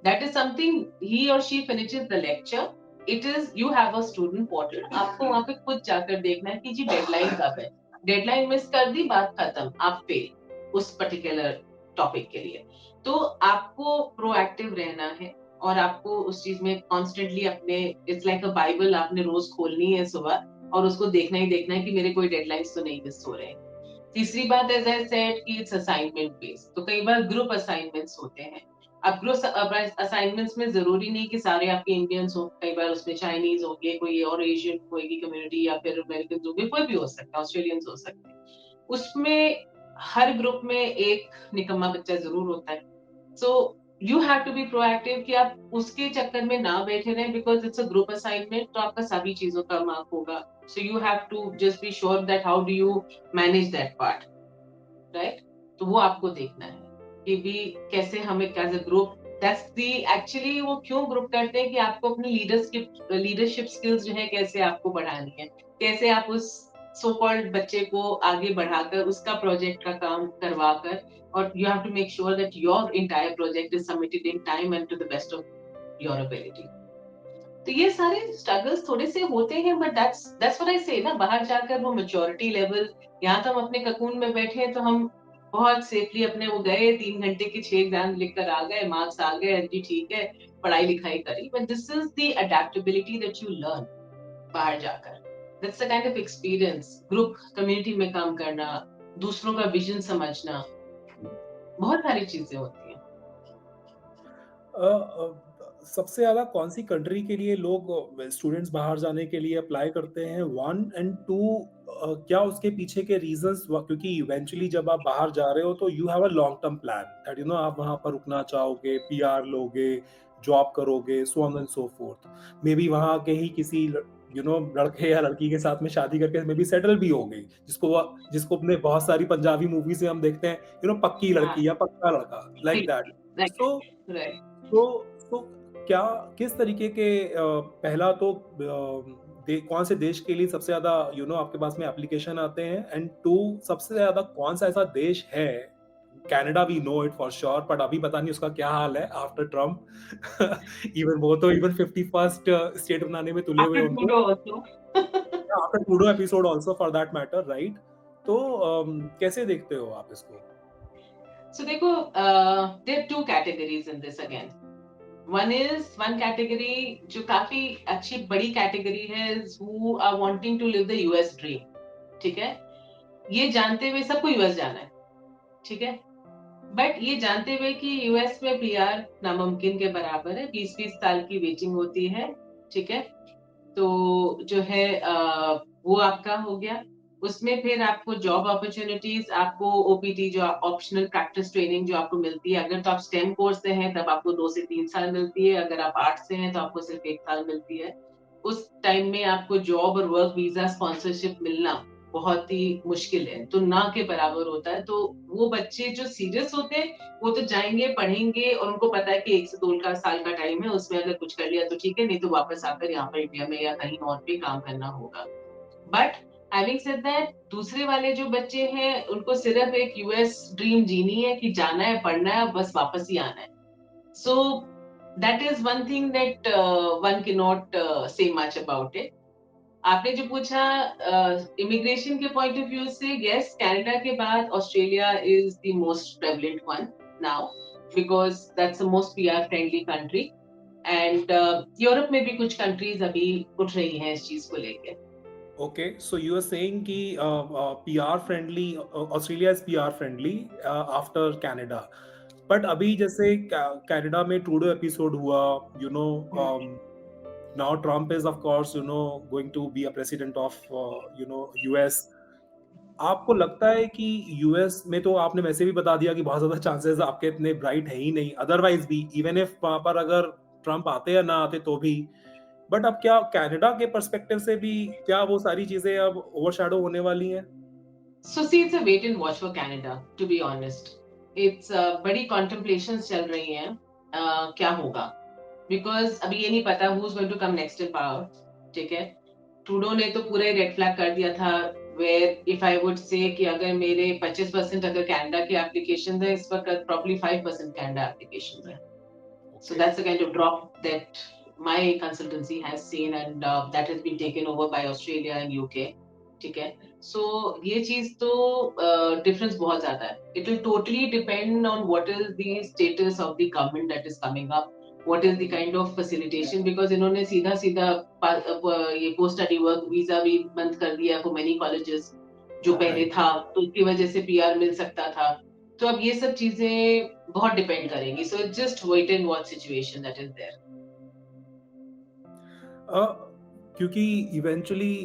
दैट इज़ समथिंग ही और she finishes the lecture, it is you have a student portal, आपको वहाँ पे खुद जाकर देखना है कि जी डेडलाइन कब है। डेडलाइन मिस कर दी, बात खत्म, आप फेल उस पर्टिकुलर टॉपिक के लिए। तो आपको प्रोएक्टिव रहना है और आपको उस चीज़ में कॉन्स्टेंटली अपने, इट्स लाइक अ बाइबल, आपने रोज़ खोलनी है सुबह और उसको देखना ही देखना है कि मेरे कोई डेडलाइन्स तो नहीं मिस हो रहे हैं। तीसरी बात, एज़ आई सेड, कि इट्स असाइनमेंट बेस्ड, तो कई बार ग्रुप असाइनमेंट्स होते हैं। अब असाइनमेंट्स में ज़रूरी नहीं कि सारे आपके इंडियंस हों, कई बार उसमें चाइनीज़ होंगे, कोई और एशियन होएगी कम्युनिटी या फिर अमेरिकन्स होंगे, कोई भी हो सकता है, ऑस्ट्रेलियंस हो सकते हैं। उसमें हर ग्रुप में एक निकम्मा बच्चा ज़रूर होता है। So you have to be proactive कि आप उसके चक्कर में ना बैठे रहें, because it's a group assignment, तो आपका सभी चीज़ों का मार्क होगा। So you have to just be sure that how do you manage that part, right? तो वो आपको देखना है कि भी कैसे हमें as a group, that's the actually वो क्यों ग्रुप करते हैं कि आपको अपनी लीडरशिप स्किल्स जो है कैसे आपको बढ़ानी है। कैसे आप उस सो कॉल्ड बच्चे को आगे बढ़ाकर उसका प्रोजेक्ट का काम करवाकर, और you have to make sure that your entire project is submitted in time and to the best of your ability. तो ये सारे स्ट्रगल्स थोड़े से होते हैं, बट दैट्स व्हाट आई से ना, बाहर जाकर वो मैच्योरिटी लेवल, यहाँ तो हम अपने ककून में बैठे हैं, तो हम बहुत सेफली अपने वो गए 3 घंटे के 6 एग्जाम लिख कर आ गए, मार्क्स आ गए, जी ठीक है, पढ़ाई लिखाई करी, but this is the adaptability that you learn बाहर जाकर। That's the kind of experience, group community में काम करना, दूसरों का विजन समझना, बहुत सारी चीजें होती हैं। सबसे ज़्यादा कौन-सी कंट्री के लिए लोग स्टूडेंट्स बाहर जाने के लिए अप्लाई करते हैं? 1 एंड 2 क्या उसके पीछे के रीज़न्स क्योंकि इवेंचुअली जब आप बाहर जा रहे हो तो you have a long term plan that आप वहाँ पर रुकना चाहोगे, पीआर लोगे, जॉब करोगे, सो on and so fourth. Maybe वहाँ के ही किसी लड़के या लड़की के साथ में शादी करके मेबी सेटल भी हो गई, जिसको अपने बहुत सारी पंजाबी मूवीज़ में हम देखते हैं, पक्की हाँ, लड़की या पक्का लड़का, like that. Right, so right. तो क्या किस तरीके के पहला तो कौन से देश के लिए सबसे ज़्यादा आपके पास में एप्लीकेशन आते हैं एंड 2 सबसे ज़्यादा कौन-सा ऐसा देश है, Canada we know it for sure but अभी पता नहीं उसका क्या हाल है आफ्टर ट्रम्प इवन वो तो इवन 51st स्टेट बनाने में तुले हुए After हैं उनको। Trudeau also. After Trudeau episode also for that matter right? तो कैसे देखते हो आप इसको? So देखो, there are two categories in this again. One category जो काफी अच्छी बड़ी category है, is who are wanting to live the US dream. ठीक है? ये जानते हुए सबको यूएस जाना है, ठीक है? बट ये जानते हुए कि यूएस में पीआर नामुमकिन के बराबर है, 20-20 साल की वेटिंग होती है, ठीक है? तो जो है वो आपका हो गया। उसमें फिर आपको जॉब अपॉर्च्युनिटीज़, आपको ओपीटी जो ऑप्शनल प्रैक्टिस ट्रेनिंग जो आपको मिलती है, अगर तो आप स्टेम कोर्स से हैं तब आपको 2 से 3 साल मिलती है, अगर आप आर्ट्स से हैं तो आपको सिर्फ 1 साल मिलती है। उस टाइम में आपको जॉब और वर्क वीज़ा स्पॉन्सरशिप मिलना बहुत ही मुश्किल है, तो ना के बराबर होता है। तो वो बच्चे जो सीरियस होते हैं, वो तो जाएँगे, पढ़ेंगे और उनको पता है कि 1 से 2 का साल का टाइम है, उसमें अगर कुछ कर लिया तो ठीक है, नहीं तो वापस आकर यहाँ पर इंडिया में या कहीं और पे काम करना होगा। बट हैविंग सेड दैट दूसरे वाले जो बच्चे हैं, उनको सिर्फ एक यूएस ड्रीम जीनी है कि जाना है, पढ़ना है, बस वापस ही आना है। So that is one thing that one can not से मच अबाउट इट। आपने जो पूछा इमिग्रेशन के पॉइंट ऑफ व्यू से, यस, कनाडा के बाद Australia is the most prevalent one now, because that's the most PR friendly country. And Europe में भी कुछ कंट्रीज अभी उठ रही हैं इस चीज को लेके। Okay, so you are saying कि PR friendly, Australia is PR friendly after Canada. But अभी जैसे कनाडा में ट्रूडो एपिसोड हुआ, you know, now Trump is of course, you know, going to be a president of, you know, US. आपको लगता है कि US में, तो आपने वैसे भी बता दिया कि बहुत ज्यादा चांसेस आपके इतने ब्राइट है ही नहीं, अदरवाइज भी इवन इफ वहां पर अगर ट्रम्प आते या ना आते तो भी, बट अब क्या कनाडा के पर्सपेक्टिव से भी क्या वो सारी चीजें अब ओवरशैडो होने वाली हैं? So see it's a wait and watch for Canada, to be honest. It's बड़ी कॉन्टेम्पलेशंस चल रही हैं क्या होगा, बिकॉज अभी ये नहीं पता who is going to come next in power, ठीक है? ट्रूडो ने तो पूरा ही रेड फ्लैग कर दिया था, वेयर इफ आई वुड से कि अगर मेरे 25% अगर कनाडा के एप्लीकेशन है इस वक्त, प्रॉब्ली 5% कनाडा एप्लीकेशन है। So okay, that's the kind of drop that my consultancy has seen, and that has been taken over by Australia and UK. ठीक है? So ये चीज तो difference बहुत ज्यादा है. It will totally depend on what is the status of the government that is coming up. What is the kind of facilitation, because इन्होंने सीधा सीधा ये post study work visa भी बंद कर दिया for many colleges, जो पहले राइट। था, तो उसकी वजह से पीआर मिल सकता था। तो अब ये सब चीजें बहुत डिपेंड करेंगी। So it's just wait and watch situation that is there. क्योंकि इवेंचुअली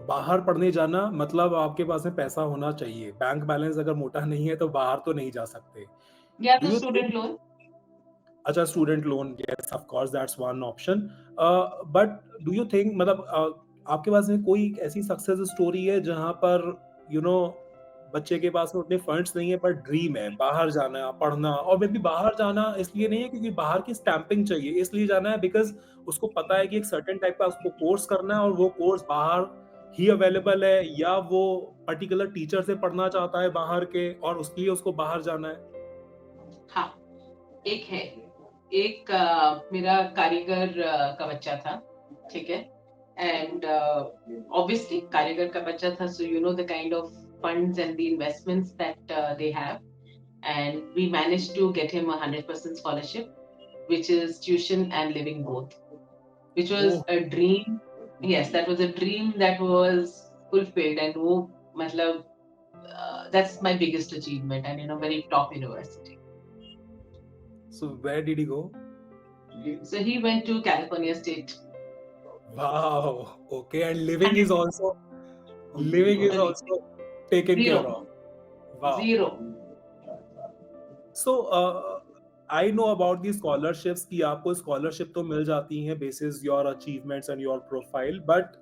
बाहर पढ़ने जाना मतलब आपके पास में पैसा होना चाहिए, बैंक बैलेंस अगर मोटा नहीं है तो बाहर तो नहीं जा सकते। या डू तो यू थिंक, स्टूडेंट लोन। अच्छा, student loan, yes of course that's one option. But do you think, मतलब आपके पास में कोई ऐसी सक्सेस स्टोरी है जहां पर, यू नो, बच्चे के पास में उतने फंड्स नहीं है पर ड्रीम है बाहर जाना पढ़ना, और मे बी बाहर जाना इसलिए नहीं है क्योंकि बाहर की स्टैंपिंग चाहिए, इसलिए जाना है बिकॉज उसको पता है कि एक सर्टेन टाइप का उसको कोर्स करना है और वो कोर्स बाहर ही अवेलेबल है, या वो पर्टिकुलर टीचर से पढ़ना चाहता है बाहर के और उसके लिए उसको बाहर जाना है? हाँ, एक है। एक मेरा कारीगर का बच्चा था, ठीक है? एंड ऑब्वियसली कारीगर का बच्चा था, so you know the kind of funds and the investments that they have, and we managed to get him 100% scholarship, which is tuition and living both, which was oh, a dream. Yes, that was a dream that was fulfilled, and wo matlab that's my biggest achievement, and in a very top university. So where did he go? So he went to California State. Wow. Okay. And living is 100%. also, living is Totally also taken care zero, of. Wow. zero. So I know about these scholarships कि आपको scholarship तो मिल जाती हैं basis your achievements and your profile, but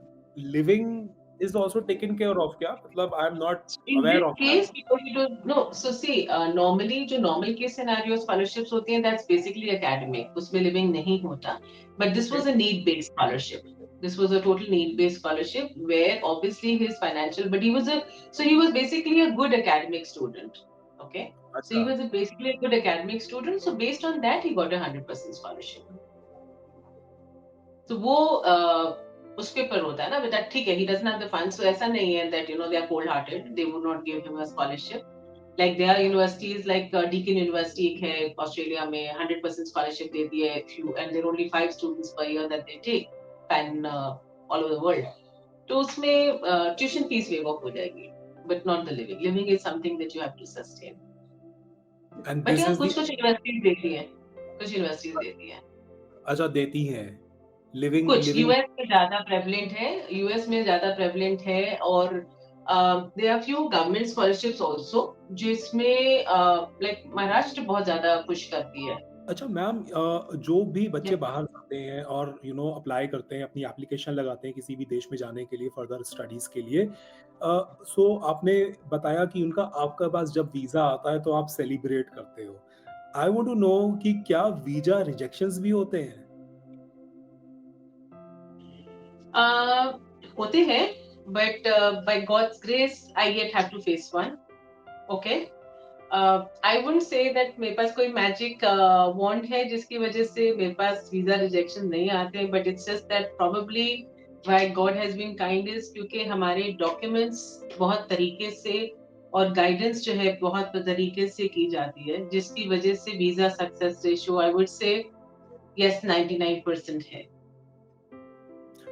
living is also taken care of क्या? मतलब I am not In aware this of that. case, because you don't know, so see, normally जो normal case scenario scholarships होती हैं, that's basically academic, उसमें living नहीं होता. But this Okay. was a need-based scholarship. This was a total need-based scholarship where obviously his financial, but he was basically a good academic student. Okay, so he अच्छा. was basically a good academic student. So based on that, he got a 100% scholarship. तो वो उसके ऊपर होता है ना बेटा, ठीक है, he doesn't have the funds, so ऐसा नहीं है that you know they are cold hearted, they would not give him a scholarship. Like there are universities like Deakin University एक है ऑस्ट्रेलिया में, 100% scholarship देती है few, and there are only 5 students per year that they take and all over the world. तो उसमें tuition fees waive off हो जाएगी, but not the living. Living is something that you have to sustain. And but this यहाँ is the कुछ-कुछ universities देती हैं, कुछ universities देती हैं। अच्छा देती हैं। लिविंग कुछ लिविंग यूएस में ज़्यादा प्रेवलेंट है, यूएस में ज़्यादा प्रेवलेंट है और there are few government scholarships also जिसमें लाइक महाराष्ट्र बहुत ज़्यादा पुश करती है। अच्छा मैम जो भी बच्चे या बाहर जाते हैं और अप्लाई करते हैं, अपनी एप्लीकेशन लगाते हैं किसी भी देश में जाने के लिए फर्दर स्टडीज़ के लिए सो आपने बताया कि उनका आपके पास जब वीज़ा आता है तो आप सेलिब्रेट करते हो। आई वांट टू नो कि क्या वीज़ा रिजेक्शंस भी होते हैं? होते हैं but by God's grace I yet have to face one. Okay. I wouldn't say that मेरे पास कोई मैजिक वॉन्ड है जिसकी वजह से मेरे पास वीजा रिजेक्शन नहीं आते but it's just that probably why God has been kind is क्योंकि हमारे डॉक्यूमेंट्स बहुत तरीके से और गाइडेंस जो है बहुत तरीके से की जाती है जिसकी वजह से visa success ratio I would से यस 99% है।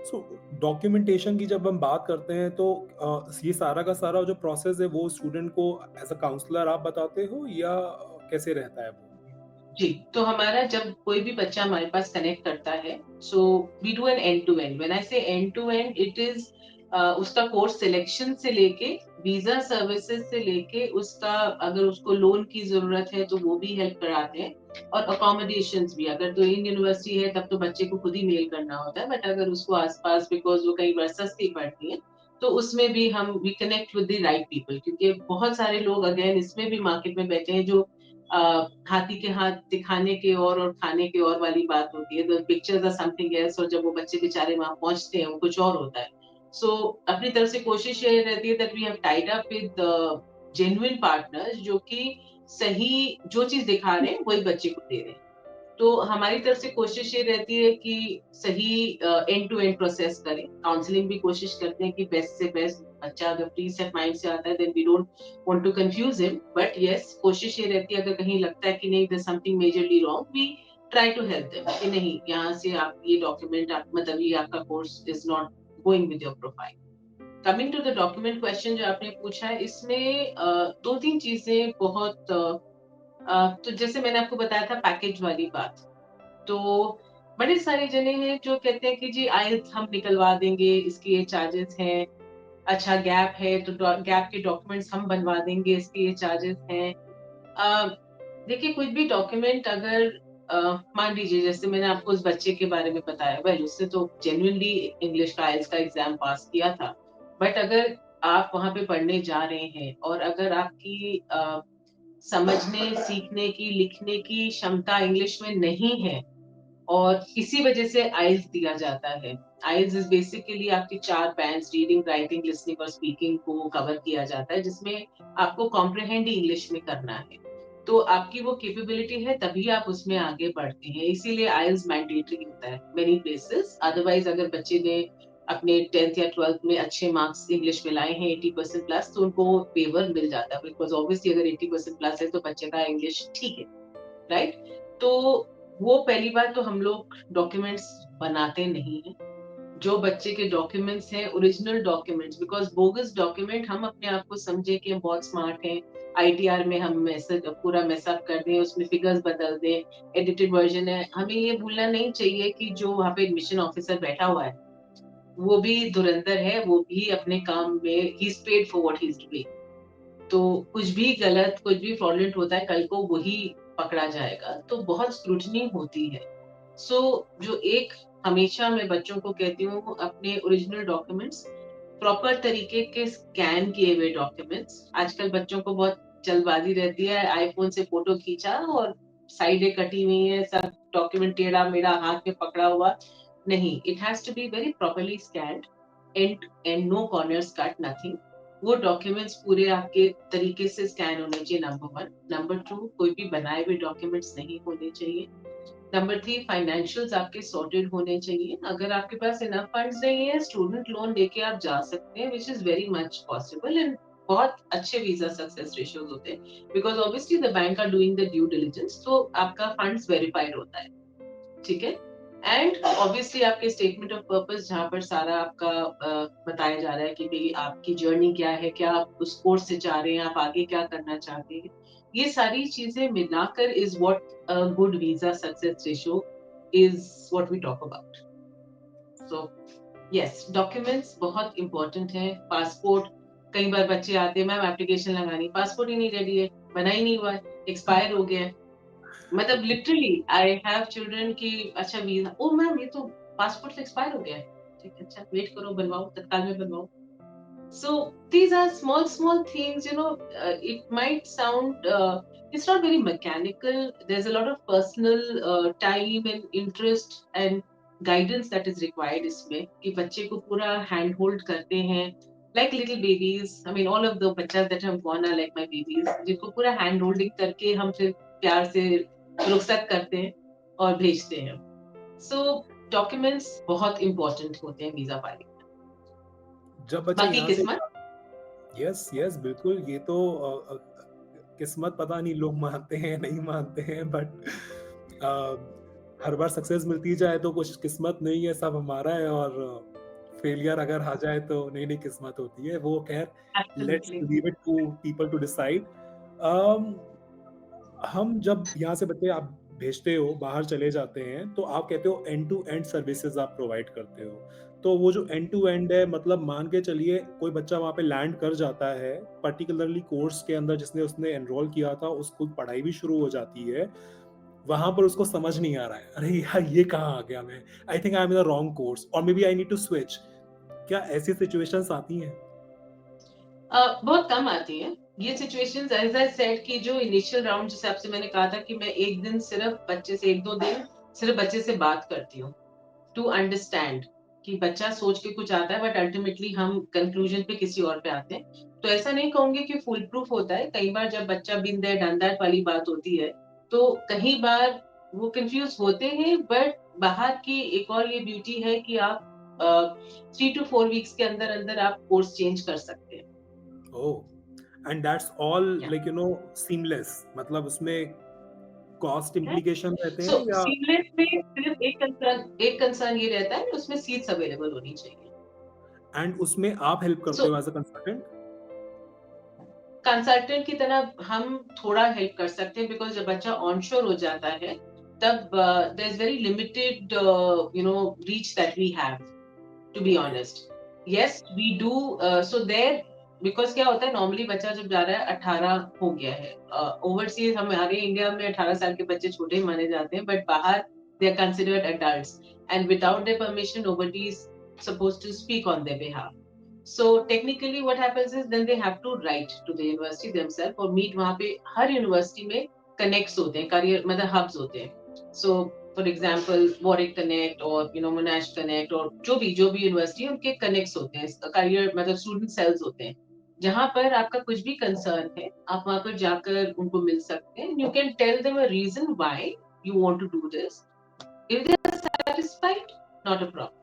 सो डॉक्यूमेंटेशन की जब हम बात करते हैं तो ये सारा का सारा जो प्रोसेस है वो स्टूडेंट को एज़ अ काउंसलर आप बताते हो या कैसे रहता है वो? जी, तो हमारा जब कोई भी बच्चा हमारे पास कनेक्ट करता है, so we do an end to end. When I say end to end it is उसका कोर्स सिलेक्शन से लेके वीज़ा सर्विसेज़ से लेके उसका अगर उसको लोन की ज़रूरत है तो वो भी हेल्प कराते हैं और अकोमोडेशंस भी। अगर तो इन यूनिवर्सिटी है तब तो बच्चे को खुद ही मेल करना होता है, बट अगर उसको आस-पास बिकॉज़ वो कई बार सस्ती पड़ती है, तो उसमें भी हम we connect with the right people क्योंकि बहुत सारे लोग अगेन इसमें भी मार्केट में बैठे हैं जो हाथी के हाथ दिखाने के और खाने के और वाली बात होती है। The pictures are something else और जब वो बच्चे बेचारे वहाँ पहुँचते हैं, वो कुछ और होता है। सो अपनी तरफ से कोशिश ये रहती है that we have tied up with genuine partners जो कि सही जो चीज़ दिखा रहे हैं, वही बच्चे को दे रहे हैं। तो हमारी तरफ से कोशिश ये रहती है कि सही एंड टू एंड प्रोसेस करें। काउंसलिंग भी कोशिश करते हैं कि बेस्ट से बेस्ट बच्चा अगर फ्री सेट माइंड से आता है then we don't want to confuse him but yes कोशिश ये रहती है अगर कहीं लगता है कि नहीं there something majorly wrong we try to help them कि नहीं यहाँ से आप ये डॉक्यूमेंट आप मतलब ये आपका course is not going with your profile. Coming to the document question जो आपने पूछा है इसमें 2-3 चीज़ें बहुत तो जैसे मैंने आपको बताया था पैकेज वाली बात। तो बड़े सारे जने हैं जो कहते हैं कि जी आइल्स हम निकलवा देंगे, इसके ये चार्जेस हैं। अच्छा गैप है तो गैप के डॉक्यूमेंट्स हम बनवा देंगे, इसके ये चार्जेस हैं। अ, देखिए कुछ भी डॉक्यूमेंट अगर मान लीजिए जैसे मैंने आपको उस बच्चे के बारे में बताया, वेल उसने तो जेन्युइनली इंग्लिश का आइल्स का एग्ज़ाम पास किया था। बट अगर आप वहाँ पे पढ़ने जा रहे हैं और अगर आपकी समझने, सीखने की, लिखने की क्षमता इंग्लिश में नहीं है और इसी वजह से आइल्स दिया जाता है। आइल्स इज़ बेसिकली आपकी 4 बैंड्स रीडिंग, राइटिंग, लिसनिंग और स्पीकिंग को कवर किया जाता है, जिसमें आपको कॉम्प्रिहेंड ही इंग्लिश में करना है। तो आपकी वो कैपेबिलिटी है तभी आप उसमें आगे बढ़ते हैं, इसीलिए आइल्स मैंडेटरी होता है मेनी प्लेसेस। अदरवाइज़ अगर बच्चे ने अपने 10th या 12th में अच्छे मार्क्स इंग्लिश में लाए हैं 80% प्लस तो उनको वेवर मिल जाता है बिकॉज़ ऑब्वियसली अगर 80% प्लस है तो बच्चे का इंग्लिश ठीक है। राइट? तो वो पहली बात तो हम लोग डॉक्यूमेंट्स बनाते नहीं हैं। जो बच्चे के डॉक्यूमेंट्स हैं original documents because bogus document हम अपने आप को समझे कि हम बहुत स्मार्ट हैं, आईटीआर में हम मैसेज पूरा मेस अप कर दें, उसमें फिगर्स बदल दें, एडिटेड वर्ज़न है। हमें ये भूलना नहीं चाहिए कि जो वहाँ पे एडमिशन ऑफिसर बैठा हुआ है, वो भी धुरंधर है, वो भी अपने काम में he is paid for what he is doing. तो कुछ भी गलत, कुछ भी फ्रॉडलेंट होता है, कल को वही पकड़ा जाएगा, तो बहुत स्क्रूटनी होती है। सो जो एक हमेशा मैं बच्चों को कहती हूँ अपने ओरिजिनल डॉक्यूमेंट्स प्रॉपर तरीके के स्कैन किए हुए डॉक्यूमेंट्स आजकल बच्चों को बहुत जल्दबाज़ी रहती है, आईफ़ोन से फ़ोटो खींचा और साइडें कटी हुई हैं, सब डॉक्यूमेंट टेढ़ा-मेढ़ा हाथ में पकड़ा हुआ। नहीं, it has to be very properly scanned, and and no corners cut, nothing. वो डॉक्यूमेंट्स पूरे आपके तरीके से स्कैन होने चाहिए नंबर 1। नंबर 2 कोई भी बनाए हुए डॉक्यूमेंट्स नहीं होने चाहिए। नंबर 3 फाइनेंशियल्स आपके सॉर्टेड होने चाहिए। अगर आपके पास इनफ फंड्स नहीं है, स्टूडेंट लोन लेके आप जा सकते हैं which is very much possible and बहुत अच्छे वीज़ा सक्सेस रेशियोज़ होते हैं। Because obviously the bank are doing the due diligence तो आपका फंड्स वेरिफाइड होता है। ठीक है? एंड ऑब्वियसली आपके स्टेटमेंट ऑफ पर्पस जहाँ पर सारा आपका बताया जा रहा है कि भई आपकी जर्नी क्या है? क्या आप उस कोर्स से चाह रहे हैं? आप आगे क्या करना चाहते हैं? ये सारी चीज़ें मिलाकर is what a good visa success ratio is what we talk about. So yes, documents बहुत इम्पोर्टेंट हैं। पासपोर्ट, कई बार बच्चे आते हैं, मैम एप्लीकेशन लगानी, पासपोर्ट ही नहीं रेडी है, बना ही नहीं हुआ है, एक्सपायर हो गया है। मतलब okay. Literally I have children कि अच्छा वीज़ा, ओह मैम ये तो पासपोर्ट तो एक्सपायर हो गया है। ठीक है, अच्छा वेट करो, बनवाओ, तत्काल में बनवाओ। So these are small, small things, it might sound, it's not very mechanical. There's a lot of personal time and interest and guidance that is required इसमें कि बच्चे को पूरा hand hold करते हैं like little babies. I mean all of the बच्चा that have gone are like my babies जिनको पूरा hand holding करके हम फिर प्यार से रुखसत करते हैं और भेजते हैं. So documents बहुत important होते हैं वीजा पाने. जब बच्चे बाकी यहाँ से किस्मत. यस, यस, बिल्कुल, ये तो किस्मत पता नहीं लोग मानते हैं, नहीं मानते हैं, बट हर बार सक्सेस मिलती जाए तो कुछ किस्मत नहीं है, सब हमारा है, और फेलियर अगर आ जाए तो नई-नई किस्मत होती है। वो खैर let's Absolutely. Leave it to people to decide. Um, हम जब यहाँ से बच्चे आप भेजते हो, बाहर चले जाते हैं, तो आप कहते हो एंड टू एंड सर्विसेज़ आप प्रोवाइड करते हो। तो वो जो एंड टू एंड है, मतलब मान के चलिए कोई बच्चा वहाँ पे लैंड कर जाता है, पर्टिकुलरली कोर्स के अंदर जिसने उसने एनरोल किया था, उसको पढ़ाई भी शुरू हो जाती है। वहाँ पर उसको समझ नहीं आ रहा है, अरे यार ये कहाँ आ गया मैं? I think I am in the wrong course और may be I need to switch. क्या ऐसी सिचुएशंस आती हैं? बहुत कम आती हैं। ये सिचुएशंस एज़ आई सेड कि जो इनिशियल राउंड जिस हिसाब से मैंने कहा था कि मैं 1 दिन सिर्फ़ बच्चे से 1-2 दिन सिर्फ़ बच्चे से बात करती हूँ, टू अंडरस्टैंड कि बच्चा सोच के कुछ आता है बट अल्टीमेटली हम कंक्लूजन पे किसी और पे आते हैं। तो ऐसा नहीं कहूँगी कि फुल प्रूफ होता है, कई बार जब बच्चा बीन देयर डन दैट वाली बात होती है, तो कई बार वो कन्फ्यूज़ होते हैं बट बाहर की एक और ये ब्यूटी है कि आप 3 टू 4 वीक्स के अंदर-अंदर आप कोर्स चेंज कर सकते हैं। ओह! एंड दैट्स ऑल या लाइक सीमलेस, मतलब उसमें कॉस्ट है। इम्प्लीकेशन रहते सो हैं या सीमलेस में सिर्फ एक कंसर्न ये रहता है कि उसमें सीट्स अवेलेबल होनी चाहिए। एंड उसमें आप हेल्प करते सो हो एज़ अ कंसल्टेंट? कंसल्टेंट की तरह हम थोड़ा हेल्प कर सकते हैं बिकॉज़ जब बच्चा ऑनशोर हो जाता है, तब there is very limited reach that we have, to be okay, honest. Yes, we do so there because क्या होता है नॉर्मली बच्चा जब जा रहा है 18 हो गया है। ओवरसीज़ हमारे इंडिया में 18 साल के बच्चे छोटे ही माने जाते हैं, बट बाहर they are considered adults and without their permission nobody is supposed to speak on their behalf. So technically what happens is then they have to write to the university themselves और meet वहाँ पे हर university में connects होते हैं, career मतलब hubs होते हैं. So for example Warwick Connect और Monash Connect और जो भी यूनिवर्सिटी है उनके connects होते हैं, career मतलब student cells होते हैं. जहाँ पर आपका कुछ भी concern है, आप वहाँ पर जाकर उनको मिल सकते हैं. You can tell them a reason why you want to do this. If they are satisfied, not a problem.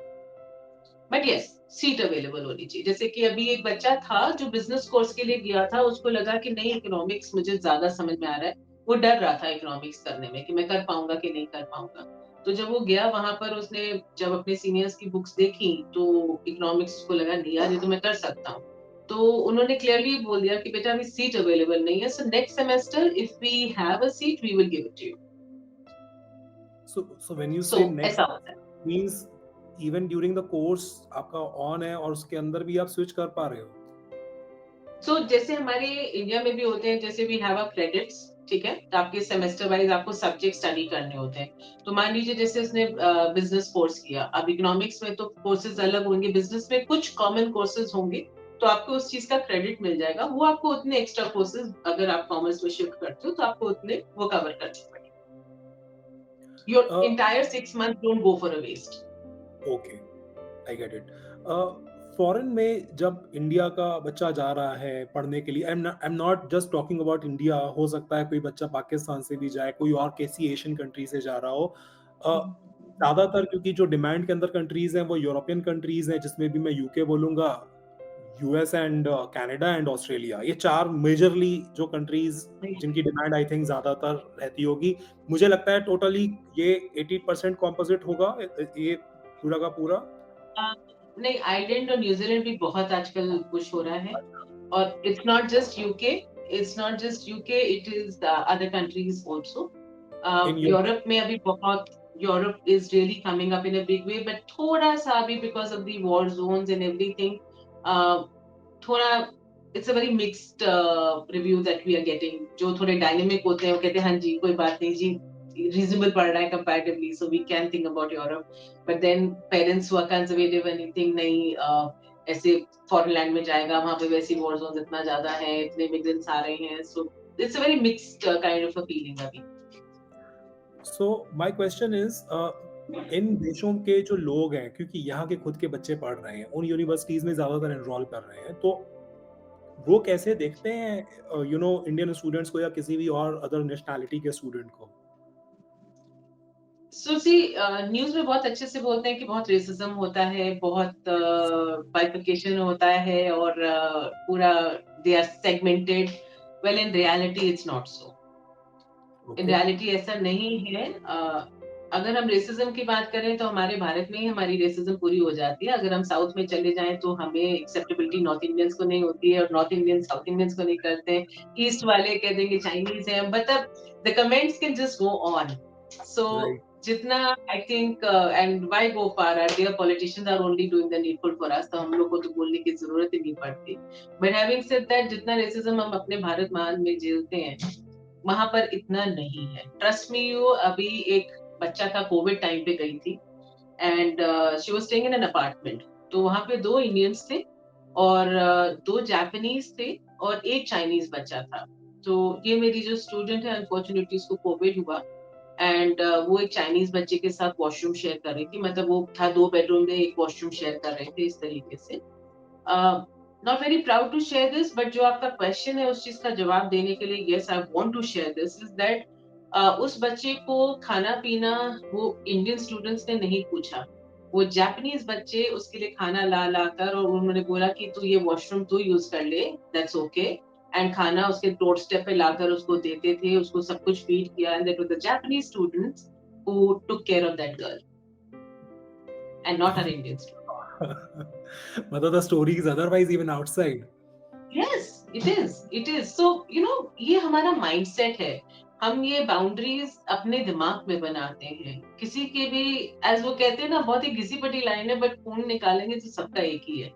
But yes, seat available होनी चाहिए। जैसे कि अभी एक बच्चा था जो बिज़नेस कोर्स के लिए गया था, उसको लगा कि नहीं इकोनॉमिक्स मुझे ज़्यादा समझ में आ रहा है। वो डर रहा था इकोनॉमिक्स करने में कि मैं कर पाऊँगा कि नहीं कर पाऊँगा। तो जब वो गया वहाँ पर उसने जब अपने सीनियर्स की बुक्स देखी तो इकोनॉमिक्स उसको लगा नहीं यार ये तो मैं कर सकता हूँ। तो उन्होंने क्लियरली बोल दिया कि बेटा अभी सीट अवेलेबल नहीं है, so next semester if we have a seat we will give it to you. So when you so say next ऐसा होता है। Means even during the course आपका ऑन है और उसके अंदर भी आप स्विच कर पा रहे हो? जैसे हमारे इंडिया में भी होते हैं जैसे वी हैव अ क्रेडिट्स, ठीक है? तो आपके सेमेस्टर वाइज़ आपको सब्जेक्ट स्टडी करने होते हैं। तो मान लीजिए जैसे उसने बिज़नेस कोर्स किया, अब इकोनॉमिक्स में तो कोर्सेज़ अलग होंगे, बिज़नेस में कुछ कॉमन कोर्सेज़ होंगे, तो आपको उस चीज़ का क्रेडिट मिल जाएगा। वो आपको उतने एक्स्ट्रा कोर्सेज़ अगर आप कॉमर्स में शिफ्ट करते हो तो आपको उतने वो कवर करने पड़ेंगे। Your uh, entire 6 month don't go for a waste. Okay, I get it. Foreign में जब इंडिया का बच्चा जा रहा है पढ़ने के लिए, I am not just talking about India, हो सकता है कोई बच्चा पाकिस्तान से भी जाए, कोई और किसी एशियन कंट्री से जा रहा हो। अ, ज़्यादातर क्योंकि जो डिमांड के अंदर कंट्रीज़ हैं वो यूरोपियन कंट्रीज़ हैं, जिसमें भी मैं यूके बोलूँगा, US and Canada and Australia, ये 4 मेजरली जो कंट्रीज़ जिनकी डिमांड आई थिंक ज़्यादातर रहती होगी। मुझे लगता है टोटली ये 80% कंपोज़िट होगा, ये पूरा का पूरा। अ, नहीं, आइसलैंड और न्यूज़ीलैंड भी बहुत आजकल पुश हो रहा है और it's not just UK, It's not just UK, it is the other countries also. In your Europe में अभी बहुत, Europe is really coming up in a big way, but थोड़ा सा अभी because of the war zones and everything, थोड़ा it's a very mixed review that we are getting. जो थोड़े dynamic होते हैं वो कहते हैं हाँ जी कोई बात नहीं जी, reasonable पड़ रहा है comparatively, so we can think about Europe. But then parents who are conservative and think नहीं, ऐसे फॉरेन लैंड में जाएगा, वहां पे वैसी वॉर जोन इतना ज्यादा है, इतने इमिग्रेंट्स आ रहे हैं, so it's a very mixed kind of a feeling अभी. सो माय क्वेश्चन इज, इन देशों के जो लोग हैं, क्योंकि यहाँ के खुद के बच्चे पढ़ रहे हैं, उन यूनिवर्सिटीज में ज्यादातर एनरोल कर रहे हैं, तो वो कैसे देखते हैं इंडियन स्टूडेंट्स को या किसी भी और अदर नेशनैलिटी के स्टूडेंट को? सो सी, न्यूज में बहुत अच्छे से बोलते हैं कि बहुत रेसिज्म होता है, बहुत बाइफिकेशन होता है, और पूरा they are segmented. Well in reality it's not so. In okay. Reality ऐसा नहीं है. अगर हम रेसिज्म की बात करें तो हमारे भारत में ही हमारी रेसिज्म पूरी हो जाती है. अगर हम साउथ में चले जाएं तो हमें एक्सेप्टेबिलिटी नॉर्थ इंडियंस को नहीं होती है, और नॉर्थ इंडियन साउथ इंडियंस को नहीं करते हैं. ईस्ट वाले कह देंगे चाइनीज है, मतलब the comments can just go on. So right. जितना I think, and why go far, are there politicians are only doing the needful for us, तो हम लोग को तो बोलने की जरूरत ही नहीं पड़ती. बट हैविंग सेड दैट, जितना रेसिज्म हम अपने भारत महान में झेलते हैं वहां पर इतना नहीं है. ट्रस्ट मी यू, अभी एक बच्चा था, कोविड टाइम पे गई थी, and she was staying in an apartment. तो वहां पे 2 इंडियंस थे और 2 जापानीज थे और एक चाइनीज बच्चा था. तो ये मेरी जो स्टूडेंट है, अनफॉर्चुनेटली उसको कोविड हुआ, एंड वो एक चाइनीज बच्चे के साथ वॉशरूम शेयर कर रही थी. मतलब वो था 2 बेडरूम में एक वॉशरूम शेयर कर रहे थे इस तरीके से. Not very proud to share this, but जो आपका क्वेश्चन है उस चीज का जवाब देने के लिए yes I want to share this is that, उस बच्चे को खाना पीना वो इंडियन स्टूडेंट्स ने नहीं पूछा. वो जापानीज बच्चे उसके लिए खाना ला ला कर, और उन्होंने बोला कि तू ये वॉशरूम तू यूज कर ले, दैट्स ओके. एंड खाना उसके डोर स्टेप पे लाकर उसको देते थे, उसको सब कुछ फीड किया, and that was the Japanese students who took care of that girl and not our Indian. मतलब the story is otherwise even outside. Yes, it is. It is. So, ये हमारा माइंडसेट है. हम ये बाउंड्रीज अपने दिमाग में बनाते हैं. किसी के भी, एज वो कहते हैं ना, बहुत ही घिसी पिटी लाइन है, बट खून निकालेंगे तो सबका एक ही है,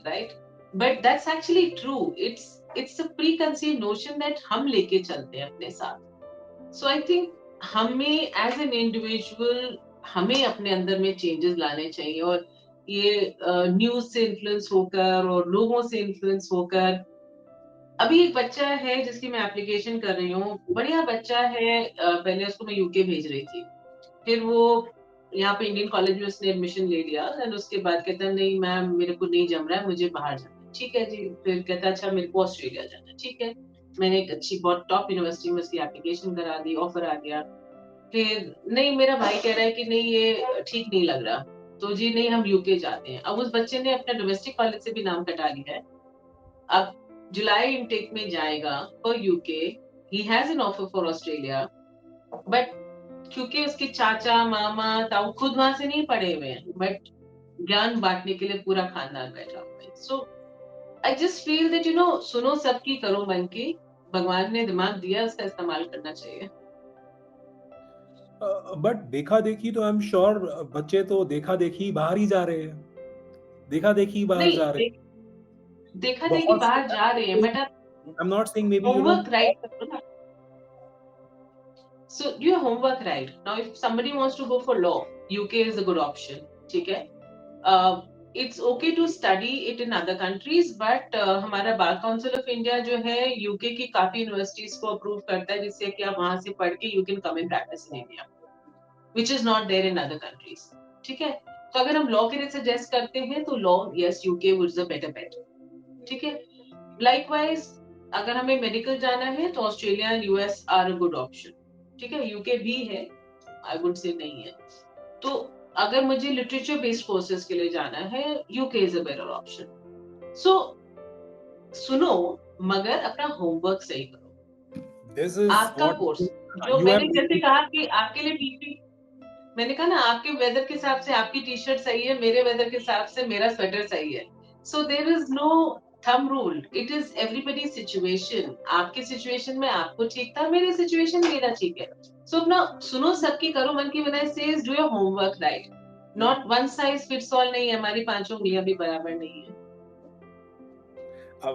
right? But that's actually true. It's a pre conceive notion that हम लेके चलते हैं अपने साथ. सो आई थिंक हमें एज एन इंडिविजुअल, हमें अपने अंदर में चेंजेस लाने चाहिए, और ये न्यूज से इन्फ्लुएंस होकर और लोगों से इन्फ्लुएंस होकर. अभी एक बच्चा है जिसकी मैं एप्लीकेशन कर रही हूँ, बढ़िया बच्चा है. पहले उसको मैं यूके भेज रही थी, फिर वो यहाँ पे इंडियन कॉलेज में उसने एडमिशन ले लिया, एंड उसके बाद कहता नहीं मैम मेरे को नहीं जम रहा है, मुझे बाहर जाना है. ठीक है जी. फिर कहता अच्छा मेरे को ऑस्ट्रेलिया जाना है. ठीक है. मैंने एक अच्छी बहुत टॉप यूनिवर्सिटी में उसकी एप्लीकेशन करा दी, ऑफर आ गया. फिर नहीं, मेरा भाई कह रहा है कि नहीं ये ठीक नहीं लग रहा, तो जी नहीं हम यूके जाते हैं. अब उस बच्चे ने अपना डोमेस्टिक कॉलेज से भी नाम कटा लिया है. अब जुलाई इनटेक में जाएगा for UK. He has an offer for Australia, but क्योंकि उसके चाचा मामा ताऊ खुद वहां से नहीं पढ़े हुए हैं, बट ज्ञान बांटने के लिए पूरा खानदान बैठा हुआ है. सो आई जस्ट फील दैट सुनो सबकी करो मन की. भगवान ने दिमाग दिया, उसका इस्तेमाल करना चाहिए. बट देखा देखी तो आई एम श्योर बच्चे तो देखा देखी बाहर ही जा रहे हैं, देखा देखी बाहर नहीं जा रहे देखा हैं देखी बहुत से. बाहर जा रहे हैं, बट आप I am not saying may be homework right करो ना. So do your homework right. Now, if somebody wants to go for law, UK is a good option. ठीक है. It's okay to study it in other countries, but हमारा bar council of India जो है UK की काफी universities को approve करता है, जिससे कि आप वहां से पढ़ के you can come in practice in India, which is not there in other countries. ठीक है. तो अगर हम लॉ के लिए सजेस्ट करते हैं तो law, yes UK would a better bet. ठीक है. लाइकवाइज अगर हमें मेडिकल जाना है तो Australia and US are a good option. ठीक है. यूके भी है, आई वुड से नहीं है. तो अगर मुझे लिटरेचर बेस्ड कोर्सेज के लिए जाना है, UK is a better option. So सुनो, मगर अपना होमवर्क सही करो. दिस इज आपका व्हाट कोर्स जो यू मैंने हैव. जैसे कहा कि आपके लिए टीपी, मैंने कहा ना आपके वेदर के हिसाब से आपकी टी शर्ट सही है, मेरे वेदर के हिसाब से मेरा स्वेटर सही है. So there is no thumb rule, it is everybody situation. आपके सिचुएशन में आपको ठीक था, मेरे सिचुएशन मेरा ठीक है। सो अपना सुनो सबकी, करो मन की, बनाए says do your homework right. Not one size fits all नहीं है, हमारी पांचों उंगलियां भी बराबर नहीं है।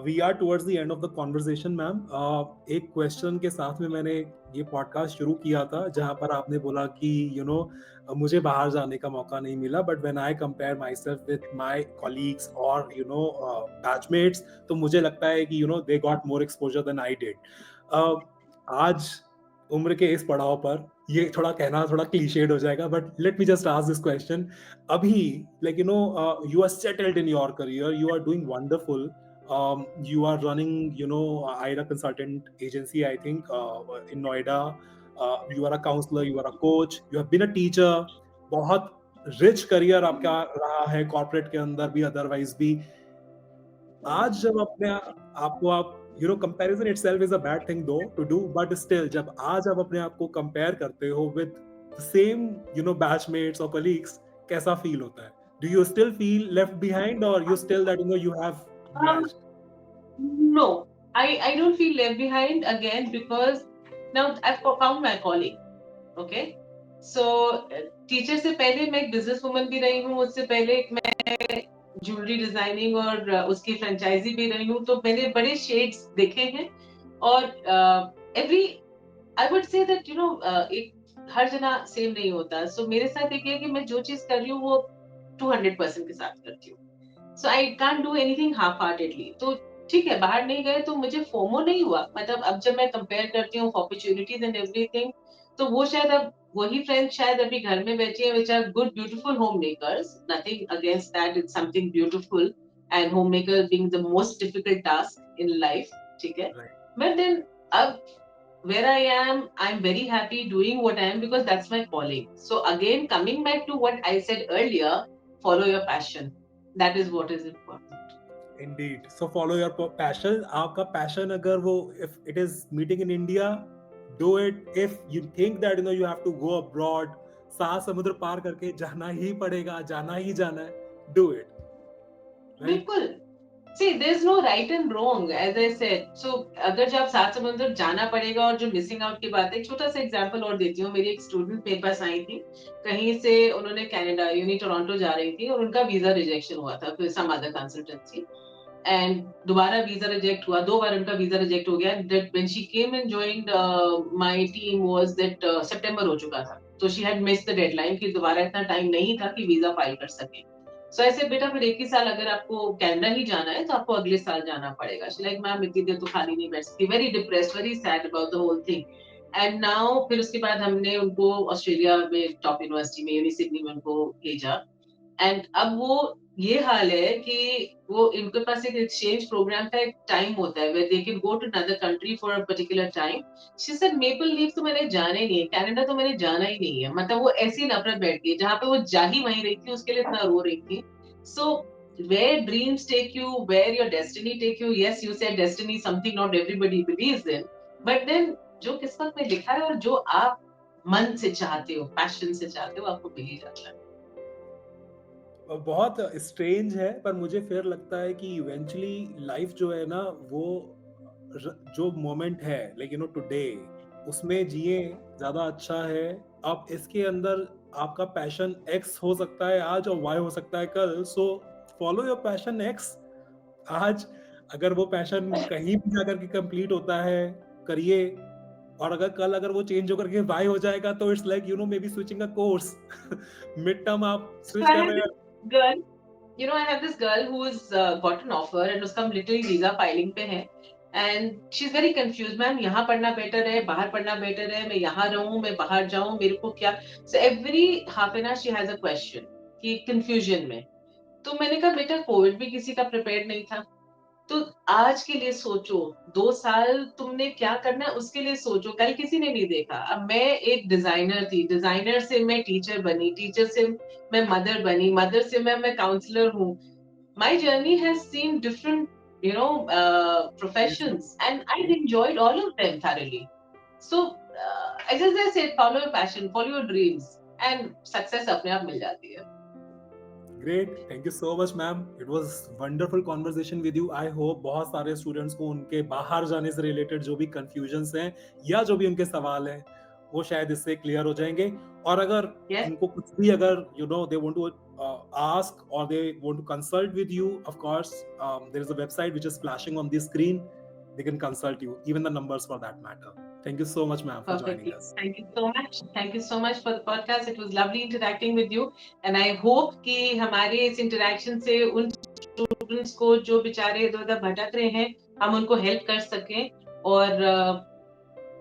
We are towards the end of the conversation ma'am. एक क्वेश्चन के साथ में मैंने ये पॉडकास्ट शुरू किया था जहां पर आपने बोला कि मुझे बाहर जाने का मौका नहीं मिला, but when I compare myself with my colleagues और बैचमेट्स, तो मुझे लगता है कि they got more exposure than I did. आज उम्र के इस पड़ाव पर ये थोड़ा कहना थोड़ा क्लीशेड हो जाएगा, but let me just ask this question. अभी you are settled in your career, you are doing wonderful, you are running IDA consultant agency, I think, in Noida. You are a counselor, you are a coach, you have been a teacher. बहुत rich career आपका रहा है corporate के अंदर भी, otherwise भी। आज जब अपने आपको आप comparison itself is a bad thing to to do, but still जब आज आप अपने आप को कंपेयर करते हो विद सेम बैचमेट्स और कलीग्स, कैसा फील होता है? Do you still feel left behind, और you still that you have Um, matched? no, I don't feel left behind again because now I've found my calling. Okay, so teacher से पहले मैं एक business woman भी रही हूँ, उससे पहले मैं ज्वेलरी डिजाइनिंग और उसकी फ्रेंचाइजी भी रही हूँ, तो मैंने बड़े शेड्स देखे हैं। और every I would say that एक हर जना सेम नहीं होता। सो मेरे साथ एक है कि मैं जो चीज कर रही हूँ वो 200% के साथ करती हूँ। So I can't do anything half heartedly. तो ठीक है, बाहर नहीं गए तो मुझे फोमो नहीं हुआ। मतलब अब जब मैं कंपेयर करती हूँ अपॉर्चुनिटीज एंड एवरीथिंग, तो वो शायद अब वही फ्रेंड्स शायद अभी घर में बैठे हैं, which are good beautiful home makers, nothing against that, it's something beautiful, and home maker being the most difficult task in life, ठीक है। Right. बट देन अब where I am, I'm very happy doing what I am because that's my calling. So again, coming back to what I said earlier, follow your passion. That is what is important. Indeed. So follow your passion. आपका passion अगर वो if it is meeting in India, do it. If you think that you have to go abroad, सात समुद्र पार करके जाना ही पड़ेगा, जाना ही जाना है, do it. Right? बिल्कुल। See, there's no right and wrong, as I said. So, अगर जब सात समुद्र जाना पड़ेगा और जो मिसिंग आउट की बात है, एक छोटा सा एग्जांपल और देती हूँ। मेरी एक स्टूडेंट मेरे पास आई थी, कहीं से उन्होंने कनाडा टोरंटो जा रही थी और उनका वीजा रिजेक्शन हुआ था फिर सम अदर कंसल्टेंसी, एंड दोबारा वीजा रिजेक्ट हुआ, 2 बार उनका वीजा रिजेक्ट हो गया। That when she came and joined my team was that सितंबर हो चुका था, तो she had missed the deadline कि दोबारा इतना टाइम नहीं था कि वीजा फाइल कर सके। सो ऐसे बेटा फिर एक ही साल अगर आपको कनाडा ही जाना है तो आपको अगले साल जाना पड़ेगा। शी लाइक मैम इतनी देर तो खाली नहीं बैठ सकती, very depressed, very sad about the whole thing. And now फिर उसके बाद हमने उनको ऑस्ट्रेलिया में टॉप यूनिवर्सिटी में सिडनी में उनको भेजा। एंड अब वो ये हाल है कि वो इनके पास एक एक्सचेंज प्रोग्राम का एक टाइम होता है, where they can go to another country for a particular time. She said maple leaf तो मैंने जाना ही नहीं है, कनाडा तो मैंने जाना ही नहीं है। मतलब वो ऐसी नफरत बैठ गई, जहाँ पे वो जा ही वहीं रही थी, उसके लिए इतना रो रही थी। सो where dreams take you, where your destiny take you, yes you said destiny is something not everybody believes in, but then जो किस्मत में लिखा है और जो आप मन से चाहते हो, पैशन से चाहते हो, आपको मिल ही जाता है। बहुत स्ट्रेंज है, पर मुझे फिर लगता है कि इवेंचुअली लाइफ जो है ना, वो जो मोमेंट है टुडे, उसमें जिए, ज्यादा अच्छा है। अब इसके अंदर आपका पैशन एक्स हो सकता है आज और वाई हो सकता है कल, so follow your passion x आज। अगर वो पैशन कहीं भी जाकर के कंप्लीट होता है, करिए। और अगर कल अगर वो चेंज होकर के वाई हो जाएगा, तो it's like may be switching a course. Mid term आप So स्विच I कर had रहे this हैं। girl, I have this girl who's got an offer and उसका literally visa filing पे है, and she's very confused, ma'am यहाँ पढ़ना better है, बाहर पढ़ना बेटर है, मैं यहाँ रहूं, मैं बाहर जाऊं, मेरे को क्या। So every half an hour she has a question कि confusion में। तो मैंने कहा बेटा कोविड भी किसी का प्रिपेयर्ड नहीं था, तो आज के लिए सोचो, 2 साल तुमने क्या करना है उसके लिए सोचो, कल किसी ने नहीं देखा। अब मैं एक डिजाइनर थी, डिजाइनर से मैं टीचर बनी, टीचर से मैं मदर बनी, मदर से मैं काउंसलर हूँ। My journey has seen different, professions, and I enjoyed all of them thoroughly. So, as I said, follow your passion, follow your dreams, and success अपने आप मिल जाती है। Great, thank you so much ma'am, it was wonderful conversation with you. I hope बहुत सारे students को उनके बाहर जाने से रिलेटेड जो भी कंफ्यूजन्स हैं या जो भी उनके सवाल हैं वो शायद इससे क्लियर हो जाएंगे। और अगर यस, उनको कुछ भी, अगर you know they want to ask or they want to consult with you, of course, there is a website which is flashing on the screen. They can consult you, even the numbers for that matter. Thank you so much ma'am for joining perfectly. us. Thank you so much. Thank you so much for the podcast. It was lovely interacting with you, and I hope कि हमारे इस interaction से उन students को जो बेचारे इधर-उधर भटक रहे हैं, हम उनको हेल्प कर सकें और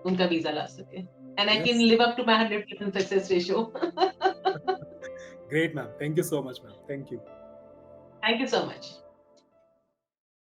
उनका वीजा ला सकें। And I can Yes. live up to my 100% success ratio. Great ma'am, thank you so much ma'am, thank you. Thank you so much.